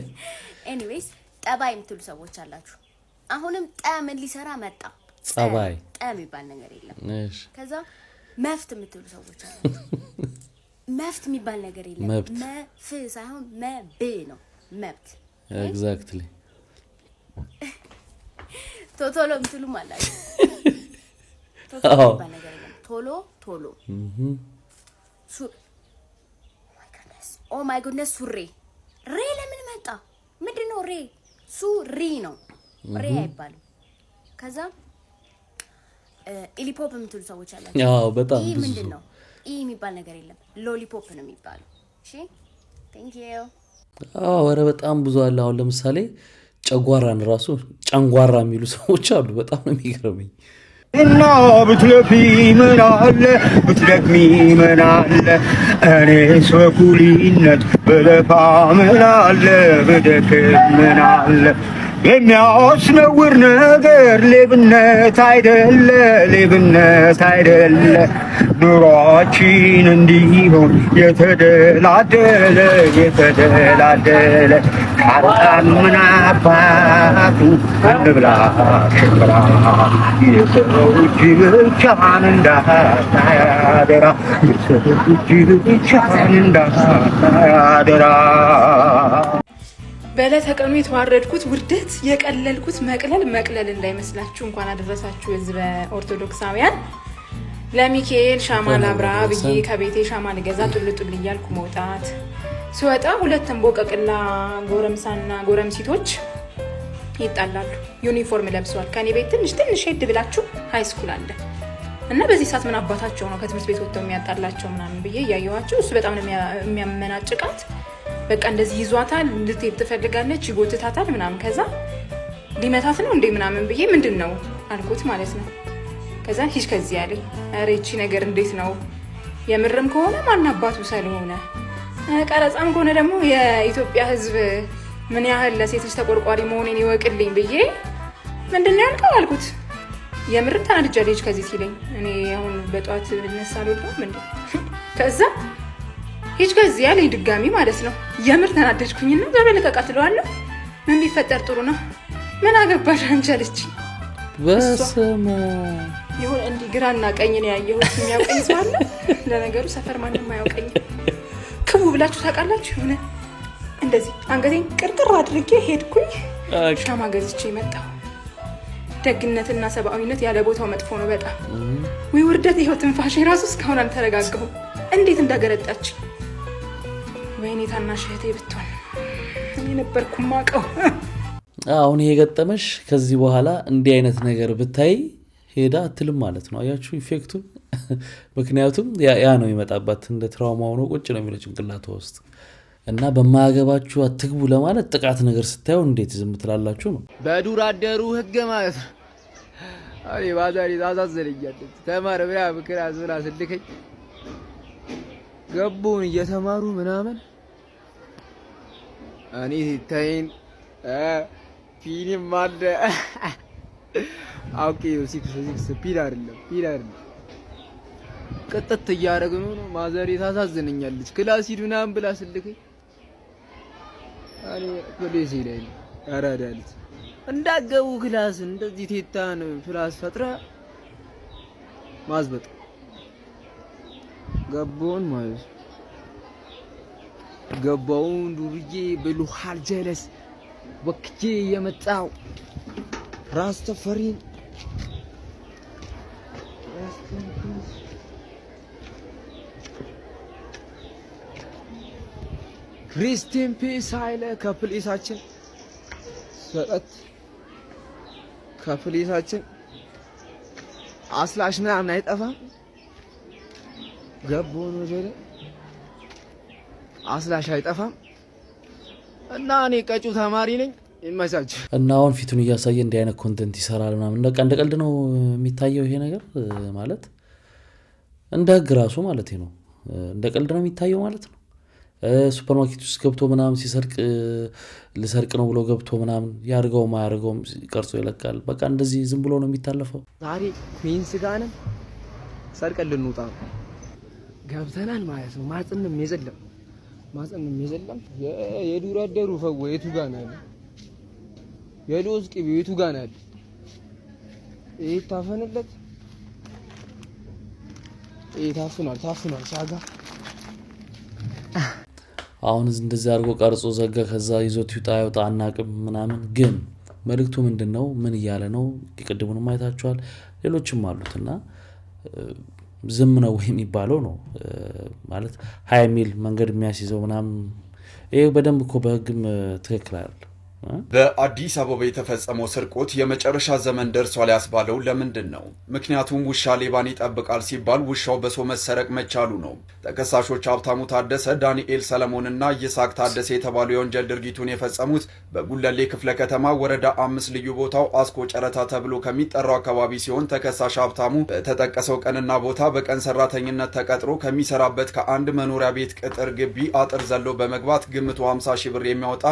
Anyways, ጠባይ የምትሉ ሰዎች አላችሁ። አሁንም ምን ሊሰራ መጣ? ጸባይ የሚባል ነገር የለም። እሺ። ከዛ መፍት የምትሉ ሰዎች አላችሁ። መፍት የሚባል ነገር የለም። መፍ ሳይሆን መብ ነው መብት። Exactly. ቶሎ የምትሉም አላችሁ። ቶሎ የሚባል ነገር የለም። ቶሎ ኦ ማይ ጉድነስ ሱሪ ሬ ለምን መጣ? ምንድነው ሬ? ሱሪ ነው ሬ አይባልም። ከዛ ኢሊፖፕ የምትሉ ሰዎች አላችሁ። አዎ በጣም ብዙ። ምንድነው የሚባል ነገር የለም። ሎሊፖፕ ነው የሚባለው። እሺ ቴንክ ዩ። ወረ በጣም ብዙ አለ። አሁን ለምሳሌ ጨጓራን ራሱ ጨንጓራ የሚሉ ሰዎች አሉ። በጣም ነው የሚገርመኝ። እና ብትለፊ ምን አለ ብትደክሚ ምን አለ እኔ ሰኩሊነት በለፋ ምን አለ ብደክም ምን አለ የሚያስነውር ነገር ሌብነት አይደለ ኑሯችን እንዲሆን የተደላደለ ካጣን ምን አባቱ እንብላ ሽምብራ የሰው እጅ ብቻን እንዳታያደራ በዕለተ ቀኑ የተዋረድኩት ውርደት የቀለልኩት መቅለል እንዳይመስላችሁ። እንኳን አደረሳችሁ ህዝበ ኦርቶዶክሳውያን። ለሚካኤል ሻማ ላብራ ብዬ ከቤቴ ሻማ ልገዛ ጡል እያልኩ መውጣት ስወጣ ሁለት እንቦቀቅላ ጎረምሳና ጎረምሲቶች ይጣላሉ። ዩኒፎርም ለብሰዋል። ከኔ ቤት ትንሽ ሄድ ብላችሁ ሃይ ስኩል አለ እና በዚህ ሰዓት ምን አባታቸው ነው ከትምህርት ቤት ወጥተው የሚያጣላቸው ምናምን ብዬ ያየዋቸው። እሱ በጣም ነው የሚያመናጭቃት። በቃ እንደዚህ ይዟታል፣ ልትሄድ ትፈልጋለች፣ ይጎትታታል ምናምን። ከዛ ሊመታት ነው እንዴ ምናምን ብዬ ምንድነው አልኩት ማለት ነው። ከዛ ሂጅ ከዚህ ያለኝ። ኧረ ይቺ ነገር እንዴት ነው የምርም ከሆነ ማን አባቱ ስለሆነ ቀረጻም ከሆነ ደግሞ የኢትዮጵያ ሕዝብ ምን ያህል ለሴቶች ተቆርቋሪ መሆኔን ይወቅልኝ ብዬ ምንድነው ያልከው አልኩት። የምርም ተናድጃለች ከዚህ ሲለኝ እኔ አሁን በጧት ልነሳ አልወጣም እንዴ። ከዛ ሂጅ ከዚህ ያለኝ ድጋሚ ማለት ነው። የምር ተናደድኩኝና ዘበለቀቃት እለዋለሁ። ምን ቢፈጠር ጥሩ ነው ምን አገባሽ አንቺ አለች። በስመ ይሁን እንዲህ ግራና ቀኝ ነው ያየሁት። የሚያውቀኝ ሰው አለ? ለነገሩ ሰፈር ማንም አያውቀኝ። ክቡ ብላችሁ ታውቃላችሁ? ሆነ እንደዚህ አንገቴን ቅርቅር አድርጌ ሄድኩኝ። ሻማ ገዝቼ መጣሁ። ደግነትና ሰብአዊነት ያለ ቦታው መጥፎ ነው በጣም። ወይ ውርደት! ይኸው ትንፋሽ ራሱ እስካሁን አልተረጋጋሁም። እንዴት እንዳገረጣች! ወይኔ ታናሽ እህቴ ብትሆን እኔ ነበርኩ ማቀው። አሁን ይሄ ገጠመሽ ከዚህ በኋላ እንዲህ አይነት ነገር ብታይ ሄዳ አትልም ማለት ነው። አያችሁ ኢፌክቱ። ምክንያቱም ያ ነው ይመጣባት እንደ ትራውማ ሆኖ ቁጭ ነው የሚለው ጭንቅላቷ ውስጥ እና በማያገባችሁ አትግቡ ለማለት ጥቃት ነገር ስታዩ እንዴት ዝም ትላላችሁ ነው። በዱር አደሩ ህግ ማለት ነው። አሬ ባዛሪ ታዛዘልኛለች ተማረ ብላ ምክር አዝብላ ስልከኝ ገቡን እየተማሩ ምናምን እኔ ሲታይን ፊልም አለ አውቄ ሲክስ ፒል አይደለም ቅጥት እያደረግን ነው። ማዘሬ ታሳዝነኛለች ክላስ ሂድ ምናምን ብላ ስልከኝ እኔ ፖሊስ ይለኝ አራዳልት እንዳገቡ ክላስ እንደዚህ ቴታን ፍላስ ፈጥራ ማዝበጥ ገቦን ማለት ገባውን ዱርዬ ብሉሃል ጀለስ ወክጄ የመጣው ራስ ተፈሪን ሪስቲን ፒስ አይለ ከፕሊሳችን ሰጠት ከፕሊሳችን አስላሽ ምናምን አይጠፋም። ገቦን ወጀለ አስላሽ አይጠፋም እና እኔ ቀጩ ተማሪ ነኝ ይመቻች። እና አሁን ፊቱን እያሳየ እንዲህ አይነት ኮንተንት ይሰራል ምናምን እንደ ቀልድ ነው የሚታየው ይሄ ነገር ማለት እንደ ህግ ራሱ ማለት ነው እንደ ቀልድ ነው የሚታየው ማለት ነው። ሱፐርማርኬት ውስጥ ገብቶ ምናምን ሲሰርቅ ልሰርቅ ነው ብሎ ገብቶ ምናምን ያርገው ማያርገውም ቀርጾ ይለቃል። በቃ እንደዚህ ዝም ብሎ ነው የሚታለፈው። ዛሬ ኩዊንስ ጋንም ሰርቀን ልንወጣ ገብተናል ማለት ነው። ማጽንም የዘለም የዱር አደሩ ፈው የቱ ጋር ነው ያለው? የሎዝ ቅቤ የቱ ጋር ነው ያለው? ይሄ ታፈንለት ይሄ ታፍኗል ሻጋ አሁን እንደዚህ አድርጎ ቀርጾ ዘጋ። ከዛ ይዞት ይወጣ አናቅም ምናምን። ግን መልእክቱ ምንድነው? ምን እያለ ነው? ይቀድሙን ማየታቸዋል ሌሎችም አሉትና ዝም ነው የሚባለው ነው ማለት 20 ሚል መንገድ የሚያስይዘው ምናምን። ይሄ በደንብ እኮ በህግም ትክክል አይደል? በአዲስ አበባ የተፈጸመው ስርቆት የመጨረሻ ዘመን ደርሷል ያስባለው ለምንድን ነው? ምክንያቱም ውሻ ሌባን ይጠብቃል ሲባል ውሻው በሰው መሰረቅ መቻሉ ነው። ተከሳሾች ሀብታሙ ታደሰ፣ ዳንኤል ሰለሞንና ይስሐቅ ታደሰ የተባሉ የወንጀል ድርጊቱን የፈጸሙት በጉለሌ ክፍለ ከተማ ወረዳ 5 ልዩ ቦታው አስኮ ጨረታ ተብሎ ከሚጠራው አካባቢ ሲሆን ተከሳሽ ሀብታሙ በተጠቀሰው ቀንና ቦታ በቀን ሰራተኝነት ተቀጥሮ ከሚሰራበት ከአንድ መኖሪያ ቤት ቅጥር ግቢ አጥር ዘሎ በመግባት ግምቱ 50 ሺህ ብር የሚያወጣ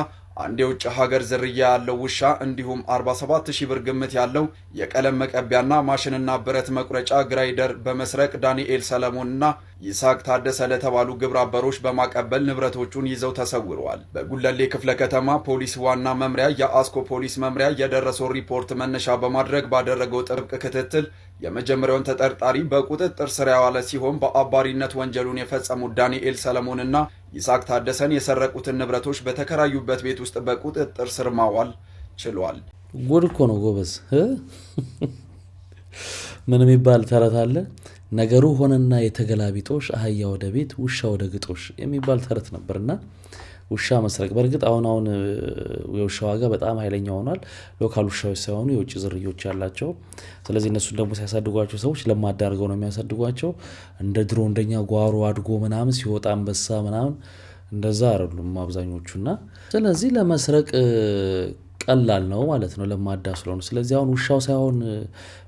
አንድ የውጭ ሀገር ዝርያ ያለው ውሻ እንዲሁም 47 ሺህ ብር ግምት ያለው የቀለም መቀቢያና ማሽንና ብረት መቁረጫ ግራይደር በመስረቅ ዳንኤል ሰለሞንና ይስሐቅ ታደሰ ለተባሉ ግብረ አበሮች በማቀበል ንብረቶቹን ይዘው ተሰውረዋል። በጉለሌ ክፍለ ከተማ ፖሊስ ዋና መምሪያ የአስኮ ፖሊስ መምሪያ የደረሰው ሪፖርት መነሻ በማድረግ ባደረገው ጥብቅ ክትትል የመጀመሪያውን ተጠርጣሪ በቁጥጥር ስር ያዋለ ሲሆን በአባሪነት ወንጀሉን የፈጸሙት ዳንኤል ሰለሞንና ይስሐቅ ታደሰን የሰረቁትን ንብረቶች በተከራዩበት ቤት ውስጥ በቁጥጥር ስር ማዋል ችሏል። ጉድ እኮ ነው ጎበዝ። ምን የሚባል ተረት አለ? ነገሩ ሆነና የተገላቢጦሽ አህያ ወደ ቤት ውሻ ወደ ግጦሽ የሚባል ተረት ነበርና ውሻ መስረቅ በርግጥ አሁን የውሻ ዋጋ በጣም ኃይለኛ ሆኗል። ሎካል ውሻዎች ሳይሆኑ የውጭ ዝርዮች ያላቸው። ስለዚህ እነሱ ደግሞ ሲያሳድጓቸው ሰዎች ለማዳርገው ነው የሚያሳድጓቸው። እንደ ድሮ እንደኛ ጓሮ አድጎ ምናምን ሲወጣ አንበሳ ምናምን እንደዛ አይደሉም አብዛኞቹና ስለዚህ ለመስረቅ ቀላል ነው ማለት ነው ለማዳ ስለሆነ። ስለዚህ አሁን ውሻው ሳይሆን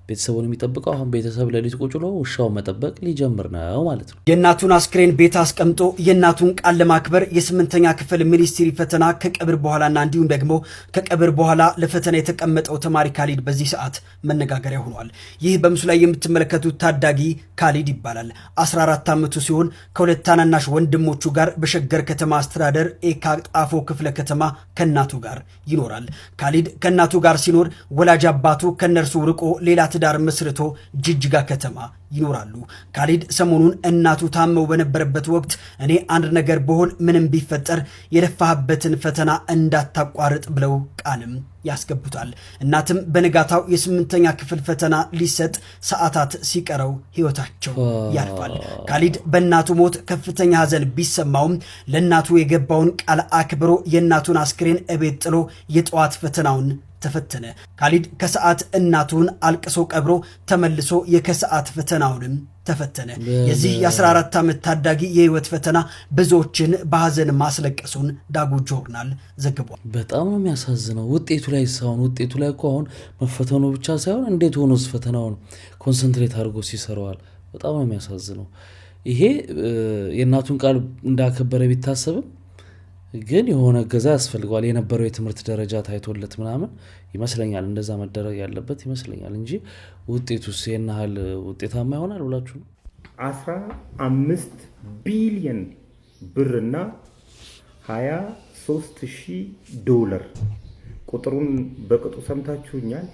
ቤተሰቡን የሚጠብቀው አሁን ቤተሰብ ለሊት ቁጭ ብሎ ውሻውን መጠበቅ ሊጀምር ነው ማለት ነው። የእናቱን አስክሬን ቤት አስቀምጦ የእናቱን ቃል ለማክበር የስምንተኛ ክፍል ሚኒስትሪ ፈተና ከቀብር በኋላና እንዲሁም ደግሞ ከቀብር በኋላ ለፈተና የተቀመጠው ተማሪ ካሊድ በዚህ ሰዓት መነጋገሪያ ሆኗል። ይህ በምስሉ ላይ የምትመለከቱት ታዳጊ ካሊድ ይባላል። 14 ዓመቱ ሲሆን ከሁለት ታናናሽ ወንድሞቹ ጋር በሸገር ከተማ አስተዳደር ኤካ ጣፎ ክፍለ ከተማ ከእናቱ ጋር ይኖራል። ካሊድ ከእናቱ ጋር ሲኖር ወላጅ አባቱ ከነርሱ ርቆ ሌላ ትዳር መስርቶ ጅጅጋ ከተማ ይኖራሉ። ካሊድ ሰሞኑን እናቱ ታመው በነበረበት ወቅት እኔ አንድ ነገር በሆን ምንም ቢፈጠር የለፋህበትን ፈተና እንዳታቋርጥ ብለው ቃልም ያስገቡታል። እናትም በንጋታው የስምንተኛ ክፍል ፈተና ሊሰጥ ሰዓታት ሲቀረው ህይወታቸው ያልፋል። ካሊድ በእናቱ ሞት ከፍተኛ ሐዘን ቢሰማውም ለእናቱ የገባውን ቃል አክብሮ የእናቱን አስክሬን እቤት ጥሎ የጠዋት ፈተናውን ተፈተነ። ካሊድ ከሰዓት እናቱን አልቅሶ ቀብሮ ተመልሶ የከሰዓት ፈተናውንም ተፈተነ። የዚህ የ14 ዓመት ታዳጊ የህይወት ፈተና ብዙዎችን በሐዘን ማስለቀሱን ዳጉ ጆርናል ዘግቧል። በጣም ነው የሚያሳዝነው። ውጤቱ ላይ ሳይሆን ውጤቱ ላይ እኮ አሁን መፈተኑ ብቻ ሳይሆን እንዴት ሆኖስ ፈተናውን ኮንሰንትሬት አድርጎ ሲሰራዋል። በጣም ነው የሚያሳዝነው። ይሄ የእናቱን ቃል እንዳከበረ ቢታሰብም ግን የሆነ ገዛ ያስፈልገዋል። የነበረው የትምህርት ደረጃ ታይቶለት ምናምን ይመስለኛል እንደዛ መደረግ ያለበት ይመስለኛል እንጂ ውጤቱስ የናህል ውጤታማ ይሆናል ብላችሁ ነው? 15 ቢሊዮን ብርና 23,000 ዶላር ቁጥሩን በቅጡ ሰምታችሁኛል።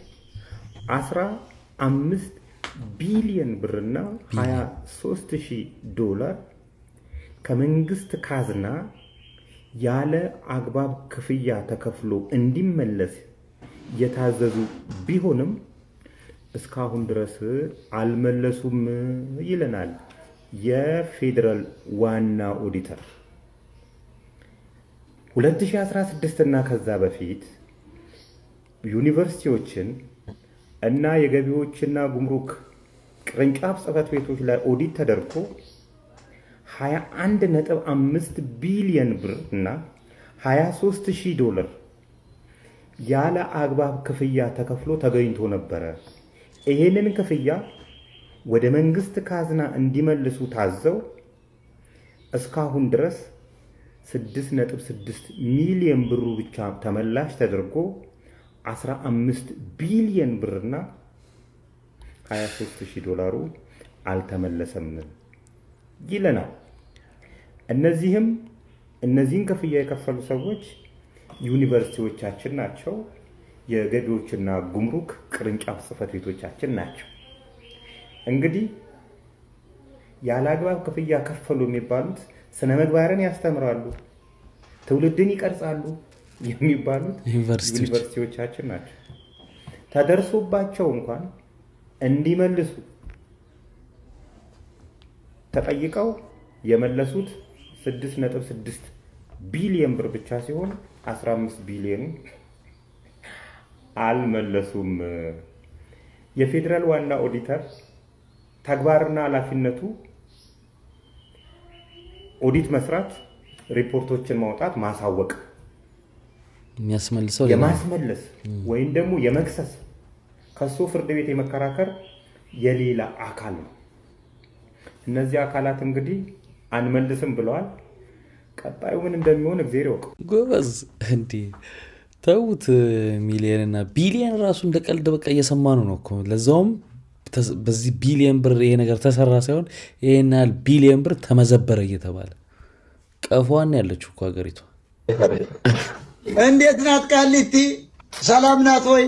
15 ቢሊዮን ብርና 23,000 ዶላር ከመንግስት ካዝና ያለ አግባብ ክፍያ ተከፍሎ እንዲመለስ የታዘዙ ቢሆንም እስካሁን ድረስ አልመለሱም ይለናል የፌደራል ዋና ኦዲተር። 2016 እና ከዛ በፊት ዩኒቨርሲቲዎችን እና የገቢዎችና ጉምሩክ ቅርንጫፍ ጽሕፈት ቤቶች ላይ ኦዲት ተደርጎ 21.5 ቢሊዮን ብር እና 23,000 ዶላር ያለ አግባብ ክፍያ ተከፍሎ ተገኝቶ ነበረ። ይሄንን ክፍያ ወደ መንግስት ካዝና እንዲመልሱ ታዘው እስካሁን ድረስ 6.6 ሚሊዮን ብሩ ብቻ ተመላሽ ተደርጎ 15 ቢሊዮን ብርና 23,000 ዶላሩ አልተመለሰም ይለናል። እነዚህን ክፍያ የከፈሉ ሰዎች ዩኒቨርሲቲዎቻችን ናቸው። የገቢዎችና ጉምሩክ ቅርንጫፍ ጽሕፈት ቤቶቻችን ናቸው። እንግዲህ ያለ አግባብ ክፍያ ከፈሉ የሚባሉት ስነ ምግባርን ያስተምራሉ፣ ትውልድን ይቀርጻሉ የሚባሉት ዩኒቨርሲቲዎቻችን ናቸው። ተደርሶባቸው እንኳን እንዲመልሱ ተጠይቀው የመለሱት 6.6 ቢሊዮን ብር ብቻ ሲሆን 15 ቢሊዮን አልመለሱም። የፌደራል ዋና ኦዲተር ተግባርና ኃላፊነቱ ኦዲት መስራት፣ ሪፖርቶችን ማውጣት፣ ማሳወቅ፣ የማስመለስ ወይም ደግሞ የመክሰስ ከሱ ፍርድ ቤት የመከራከር የሌላ አካል ነው። እነዚህ አካላት እንግዲህ አንመልስም ብለዋል። ቀጣዩ ምን እንደሚሆን እግዚአብሔር ያውቀው። ጎበዝ እንዴ ተውት። ሚሊዮንና ቢሊዮን ራሱ እንደ ቀልድ በቃ እየሰማኑ ነው እኮ። ለዛውም በዚህ ቢሊዮን ብር ይሄ ነገር ተሰራ ሳይሆን ይሄን ያህል ቢሊዮን ብር ተመዘበረ እየተባለ ቀፏን ያለችው እኮ ሀገሪቷ። እንዴት ናት ቃሊቲ? ሰላም ናት ወይ?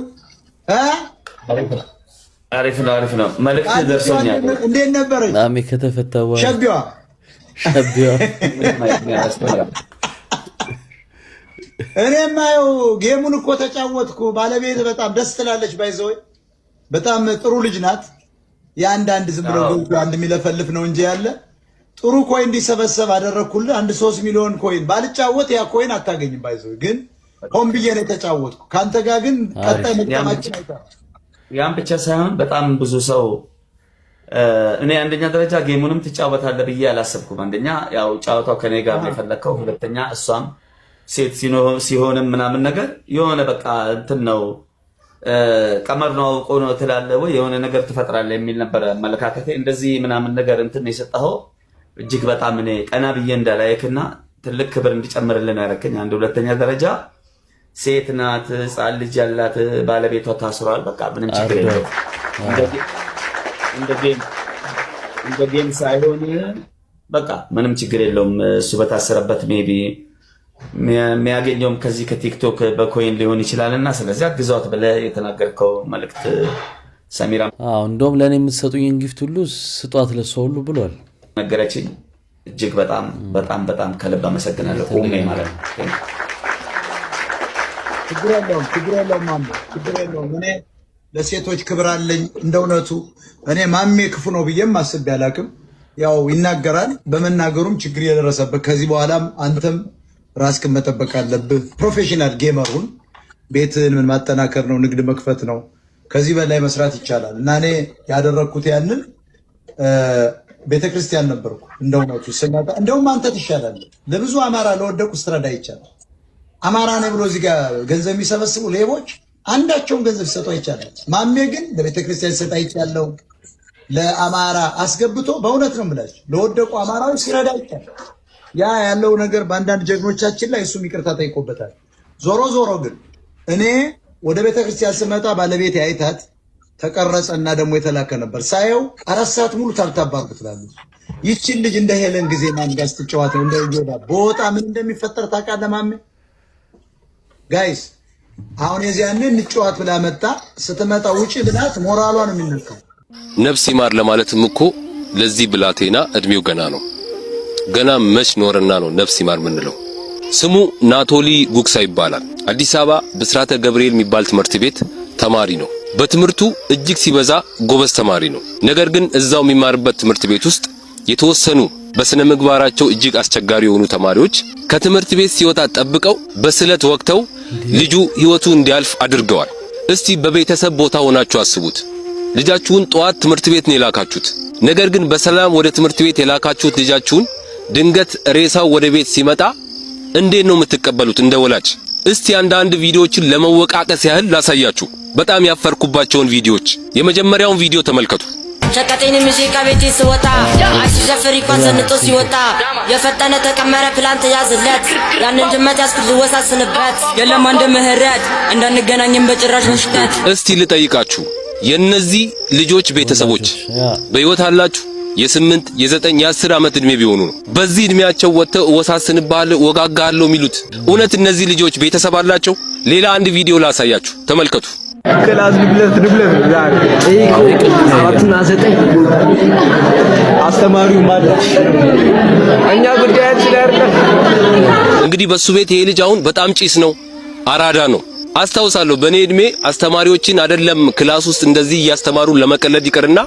አሪፍ ነው። መልእክት ደርሶኛል። እንዴት ነበረች? ናሜ ከተፈታ በኋላ ሸቢዋ እኔማ ይኸው ጌሙን እኮ ተጫወትኩ። ባለቤት በጣም ደስ ትላለች። ባይዘው በጣም ጥሩ ልጅ ናት። የአንዳንድ ዝም ብሎ አንድ የሚለፈልፍ ነው እንጂ ያለ ጥሩ ኮይን እንዲሰበሰብ አደረኩልህ። 3 ሚሊዮን ኮይን ባልጫወት ያ ኮይን አታገኝም። ባይዘው ግን ሆን ብዬ ነው የተጫወትኩ ካንተ ጋር ግን ቀጣይ መጣማችን አይታ ያን ብቻ ሳይሆን በጣም ብዙ ሰው እኔ አንደኛ ደረጃ ጌሙንም ትጫወታለህ ብዬ አላሰብኩም። አንደኛ ያው ጫወታው ከኔ ጋር ነው የፈለከው፣ ሁለተኛ እሷም ሴት ሲሆንም ምናምን ነገር የሆነ በቃ እንትን ነው ቀመር ነው አውቆ ነው ትላለህ ወይ የሆነ ነገር ትፈጥራለህ የሚል ነበር አመለካከቴ። እንደዚህ ምናምን ነገር እንትን ነው የሰጠኸው እጅግ በጣም እኔ ቀና ብዬ እንዳላየክና ትልቅ ክብር እንዲጨምርልን ያደረከኝ አንድ። ሁለተኛ ደረጃ ሴት ናት፣ ሕፃን ልጅ ያላት፣ ባለቤቷ ታስሯል። በቃ ምንም ችግር የለውም። እንደ ጌም ሳይሆን በቃ ምንም ችግር የለውም። እሱ በታሰረበት ሜቢ የሚያገኘውም ከዚህ ከቲክቶክ በኮይን ሊሆን ይችላልና ስለዚህ አግዟት ብለህ የተናገርከው መልእክት ሰሚራ እንደውም ለእኔ የምትሰጡኝን ጊፍት ሁሉ ስጧት ለሷ ሁሉ ብሏል ነገረችኝ። እጅግ በጣም በጣም በጣም ከልብ አመሰግናለሁ። ኡሜ ማለት ነው። ችግር የለውም ማሜ፣ ችግር የለውም። እኔ ለሴቶች ክብር አለኝ እንደ እውነቱ። እኔ ማሜ ክፉ ነው ብዬም አስቤ አላውቅም። ያው ይናገራል፣ በመናገሩም ችግር የደረሰበት ከዚህ በኋላም አንተም ራስክን መጠበቅ አለብህ። ፕሮፌሽናል ጌመር ሁን። ቤትህን ምን ማጠናከር ነው፣ ንግድ መክፈት ነው። ከዚህ በላይ መስራት ይቻላል። እና እኔ ያደረኩት ያንን ቤተክርስቲያን ነበርኩ እንደውነቱ ስናጣ እንደውም አንተ ትሻላለህ። ለብዙ አማራ ለወደቁ ስትረዳ ይቻላል። አማራ ነው ብሎ እዚህ ጋር ገንዘብ የሚሰበስቡ ሌቦች አንዳቸውን ገንዘብ ሲሰጡ አይቻልም። ማሜ ግን ለቤተክርስቲያን ሲሰጥ አይቻለው። ለአማራ አስገብቶ በእውነት ነው የምላችሁ ለወደቁ አማራዎች ሲረዳ ይቻላል። ያ ያለው ነገር በአንዳንድ ጀግኖቻችን ላይ እሱም ይቅርታ ጠይቆበታል። ዞሮ ዞሮ ግን እኔ ወደ ቤተክርስቲያን ስመጣ ባለቤት አይታት ተቀረጸና ደግሞ የተላከ ነበር ሳየው 4 ሰዓት ሙሉ ታብታባርኩ ትላለች። ይቺን ልጅ እንደ ሄለን ጊዜ ማን ጋር ስትጫወት እንደ ይጎዳ ቦታ ምን እንደሚፈጠር ታውቃለህ ማሜ? ጋይስ አሁን የዚያኔ እንጫወት ብላ መጣ። ስትመጣ ውጪ ብላት ሞራሏ ነው የሚነካው። ነፍስ ይማር ለማለትም እኮ ለዚህ ብላቴና እድሜው ገና ነው። ገና መች ኖርና ነው ነፍስ ይማር ምንለው። ስሙ ናቶሊ ጉክሳ ይባላል። አዲስ አበባ ብስራተ ገብርኤል የሚባል ትምህርት ቤት ተማሪ ነው። በትምህርቱ እጅግ ሲበዛ ጎበዝ ተማሪ ነው። ነገር ግን እዛው የሚማርበት ትምህርት ቤት ውስጥ የተወሰኑ በስነ ምግባራቸው እጅግ አስቸጋሪ የሆኑ ተማሪዎች ከትምህርት ቤት ሲወጣ ጠብቀው በስለት ወቅተው ልጁ ህይወቱ እንዲያልፍ አድርገዋል። እስቲ በቤተሰብ ቦታ ሆናችሁ አስቡት። ልጃችሁን ጧት ትምህርት ቤት ነው የላካችሁት። ነገር ግን በሰላም ወደ ትምህርት ቤት የላካችሁት ልጃችሁን ድንገት ሬሳው ወደ ቤት ሲመጣ እንዴት ነው የምትቀበሉት እንደ ወላጅ? እስቲ አንዳንድ ቪዲዮዎችን ለመወቃቀስ ያህል ላሳያችሁ። በጣም ያፈርኩባቸውን ቪዲዮዎች። የመጀመሪያውን ቪዲዮ ተመልከቱ። ሸቀጤን ሙዚቃ ቤት ሲወጣ አሲዘፍሪ እንኳን ዘንጦ ሲወጣ የፈጠነ ተቀመረ ፕላን ተያዝለት ያንን ድመት ያስኩት ልወሳስንበት የለም አንድ ምህረት እንዳንገናኝም በጭራሽ ውሽጠት። እስቲ ልጠይቃችሁ የነዚህ ልጆች ቤተሰቦች በህይወት አላችሁ? የ8 የ9 የ10 ዓመት እድሜ ቢሆኑ ነው በዚህ እድሜያቸው ወጥተው ወሳስንባለሁ ወጋጋለሁ የሚሉት። እውነት እነዚህ ልጆች ቤተሰብ አላቸው? ሌላ አንድ ቪዲዮ ላሳያችሁ፣ ተመልከቱ። ክላስ ድብለት ዛሬ እኮ 7 እና 9 አስተማሪው ማለት እኛ ጉዳያችን አይደለም። እንግዲህ በሱ ቤት ይሄ ልጅ አሁን በጣም ጭስ ነው፣ አራዳ ነው። አስታውሳለሁ በኔ እድሜ አስተማሪዎችን አይደለም ክላስ ውስጥ እንደዚህ እያስተማሩ ለመቀለድ ይቀርና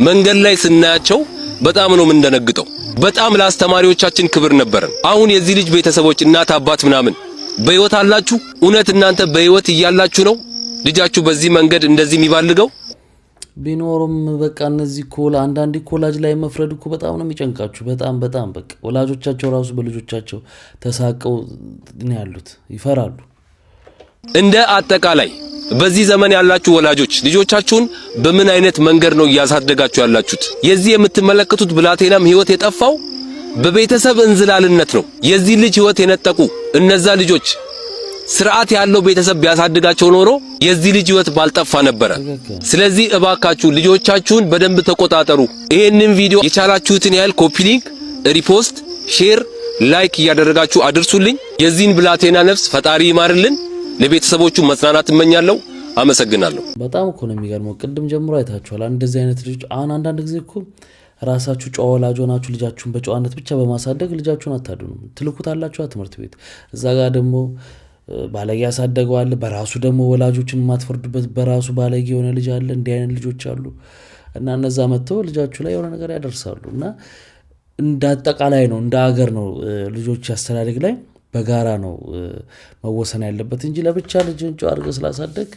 መንገድ ላይ ስናያቸው በጣም ነው የምንደነግጠው። በጣም ለአስተማሪዎቻችን ክብር ነበረን። አሁን የዚህ ልጅ ቤተሰቦች እናት አባት ምናምን በህይወት አላችሁ? እውነት እናንተ በህይወት እያላችሁ ነው ልጃችሁ በዚህ መንገድ እንደዚህ የሚባልገው? ቢኖርም በቃ እነዚህ ኮላ አንዳንድ ኮላጅ ላይ መፍረድ እኮ በጣም ነው የሚጨንቃችሁ። በጣም በቃ ወላጆቻቸው ራሱ በልጆቻቸው ተሳቀው ነው ያሉት፣ ይፈራሉ። እንደ አጠቃላይ በዚህ ዘመን ያላችሁ ወላጆች ልጆቻችሁን በምን አይነት መንገድ ነው እያሳደጋችሁ ያላችሁት? የዚህ የምትመለከቱት ብላቴናም ህይወት የጠፋው በቤተሰብ እንዝላልነት ነው። የዚህ ልጅ ህይወት የነጠቁ እነዛ ልጆች ስርዓት ያለው ቤተሰብ ቢያሳድጋቸው ኖሮ የዚህ ልጅ ህይወት ባልጠፋ ነበረ። ስለዚህ እባካችሁ ልጆቻችሁን በደንብ ተቆጣጠሩ። ይሄንን ቪዲዮ የቻላችሁትን ያህል ኮፒ ሊንክ፣ ሪፖስት፣ ሼር፣ ላይክ እያደረጋችሁ አድርሱልኝ። የዚህን ብላቴና ነፍስ ፈጣሪ ይማርልን። ለቤተሰቦቹ መጽናናት እመኛለሁ። አመሰግናለሁ። በጣም እኮ ነው የሚገርመው። ቅድም ጀምሮ አይታችኋል እንደዚህ አይነት ልጆች። አሁን አንዳንድ ጊዜ እኮ ራሳችሁ ጨዋ ወላጅ ሆናችሁ ልጃችሁን በጨዋነት ብቻ በማሳደግ ልጃችሁን አታድኑም። ትልኩታላችሁ ትምህርት ቤት። እዛ ጋር ደግሞ ባለጌ ያሳደገዋል። በራሱ ደግሞ ወላጆችን የማትፈርዱበት በራሱ ባለጌ የሆነ ልጅ አለ። እንዲህ አይነት ልጆች አሉ እና እነዛ መጥተው ልጃችሁ ላይ የሆነ ነገር ያደርሳሉ እና እንደ አጠቃላይ ነው እንደ ሀገር ነው ልጆች ያስተዳደግ ላይ በጋራ ነው መወሰን ያለበት እንጂ ለብቻ ልጅን ጫው አድርገህ ስላሳደግ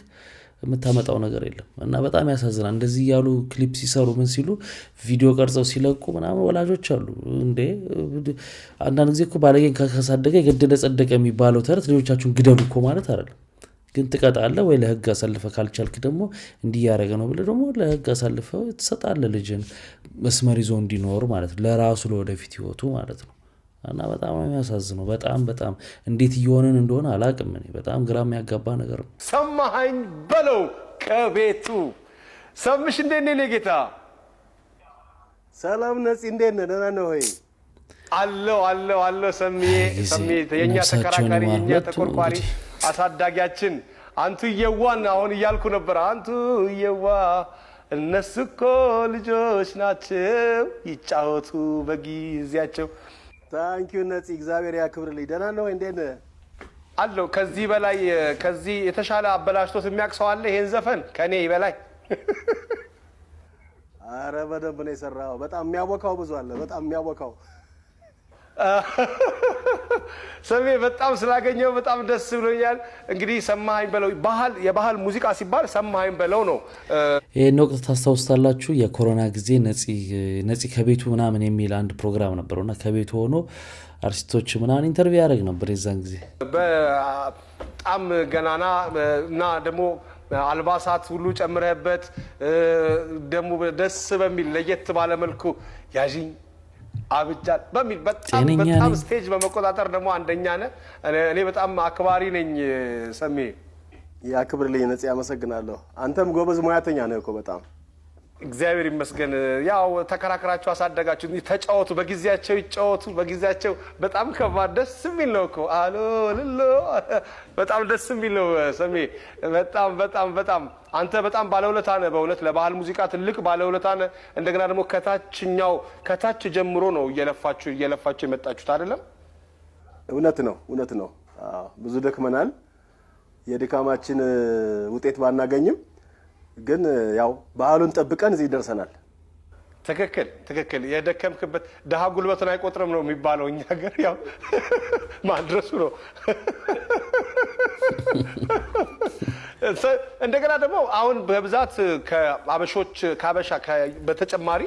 የምታመጣው ነገር የለም እና በጣም ያሳዝናል እንደዚህ ያሉ ክሊፕ ሲሰሩ ምን ሲሉ ቪዲዮ ቀርጸው ሲለቁ ምናምን ወላጆች አሉ እንዴ አንዳንድ ጊዜ እኮ ባለጌን ካሳደገ የገደለ ጸደቀ የሚባለው ተረት ልጆቻችሁን ግደሉ እኮ ማለት አይደለም ግን ትቀጣለህ ወይ ለህግ አሳልፈ ካልቻልክ ደግሞ እንዲያረገ ነው ብለ ደግሞ ለህግ አሳልፈው ትሰጣለህ ልጅን መስመር ይዞ እንዲኖር ማለት ለራሱ ለወደፊት ህይወቱ ማለት ነው እና በጣም የሚያሳዝነው በጣም እንዴት ይሆነን እንደሆነ አላቅም እኔ በጣም ግራም ያጋባ ነገር ነው ሰማኸኝ በለው ከቤቱ ሰምሽ እንዴት ነህ ጌታ ሰላም ነጽ እንዴት ነህ ደህና ነህ ወይ አለው ሰምዬ የኛ ተከራካሪ የኛ ተቆርቋሪ አሳዳጊያችን አንቱ የዋን አሁን ይያልኩ ነበር አንቱ የዋ እነሱ እኮ ልጆች ናቸው ይጫወቱ በጊዜያቸው ታንኪዩ ነጽ እግዚአብሔር ያክብርልኝ ደህና ነው እንዴት ነህ አለው ከዚህ በላይ ከዚህ የተሻለ አበላሽቶት የሚያቅሰው አለ ይሄን ዘፈን ከኔ በላይ አረ በደንብ ነው የሰራው በጣም የሚያወካው ብዙ አለ በጣም የሚያወካው ሰሜ በጣም ስላገኘው በጣም ደስ ብሎኛል እንግዲህ ሰማኸኝ በለው የባህል ሙዚቃ ሲባል ሰማኸኝ በለው ነው ይሄን ወቅት ታስታውሳላችሁ የኮሮና ጊዜ ነፂ ከቤቱ ምናምን የሚል አንድ ፕሮግራም ነበርና ከቤቱ ሆኖ አርቲስቶች ምናምን ኢንተርቪው ያደርግ ነበር የዛን ጊዜ በጣም ገናና እና ደግሞ አልባሳት ሁሉ ጨምረህበት ደግሞ ደስ በሚል ለየት ባለ መልኩ ያጂኝ አብጃል በሚል በጣም ስቴጅ በመቆጣጠር ደግሞ አንደኛ ነህ እኔ በጣም አክባሪ ነኝ ሰሜ ያክብርልኝ ነጽ ያመሰግናለሁ አንተም ጎበዝ ሙያተኛ ነህ እኮ በጣም እግዚአብሔር ይመስገን ያው ተከራከራችሁ አሳደጋችሁ ተጫወቱ በጊዜያቸው ይጫወቱ በጊዜያቸው በጣም ከባድ ደስ የሚል ነው እኮ አሎ ልሎ በጣም ደስ የሚል ነው ሰሜ በጣም አንተ በጣም ባለውለታ ነህ በእውነት ለባህል ሙዚቃ ትልቅ ባለውለታ ነህ እንደገና ደግሞ ከታች ጀምሮ ነው እየለፋችሁ የመጣችሁት አይደለም እውነት ነው ብዙ ደክመናል የድካማችን ውጤት ባናገኝም ግን ያው ባህሉን ጠብቀን እዚህ ደርሰናል ትክክል የደከምክበት ደሃ ጉልበቱን አይቆጥርም ነው የሚባለው እኛ ሀገር ያው ማድረሱ ነው እንደገና ደግሞ አሁን በብዛት ከአበሻ በተጨማሪ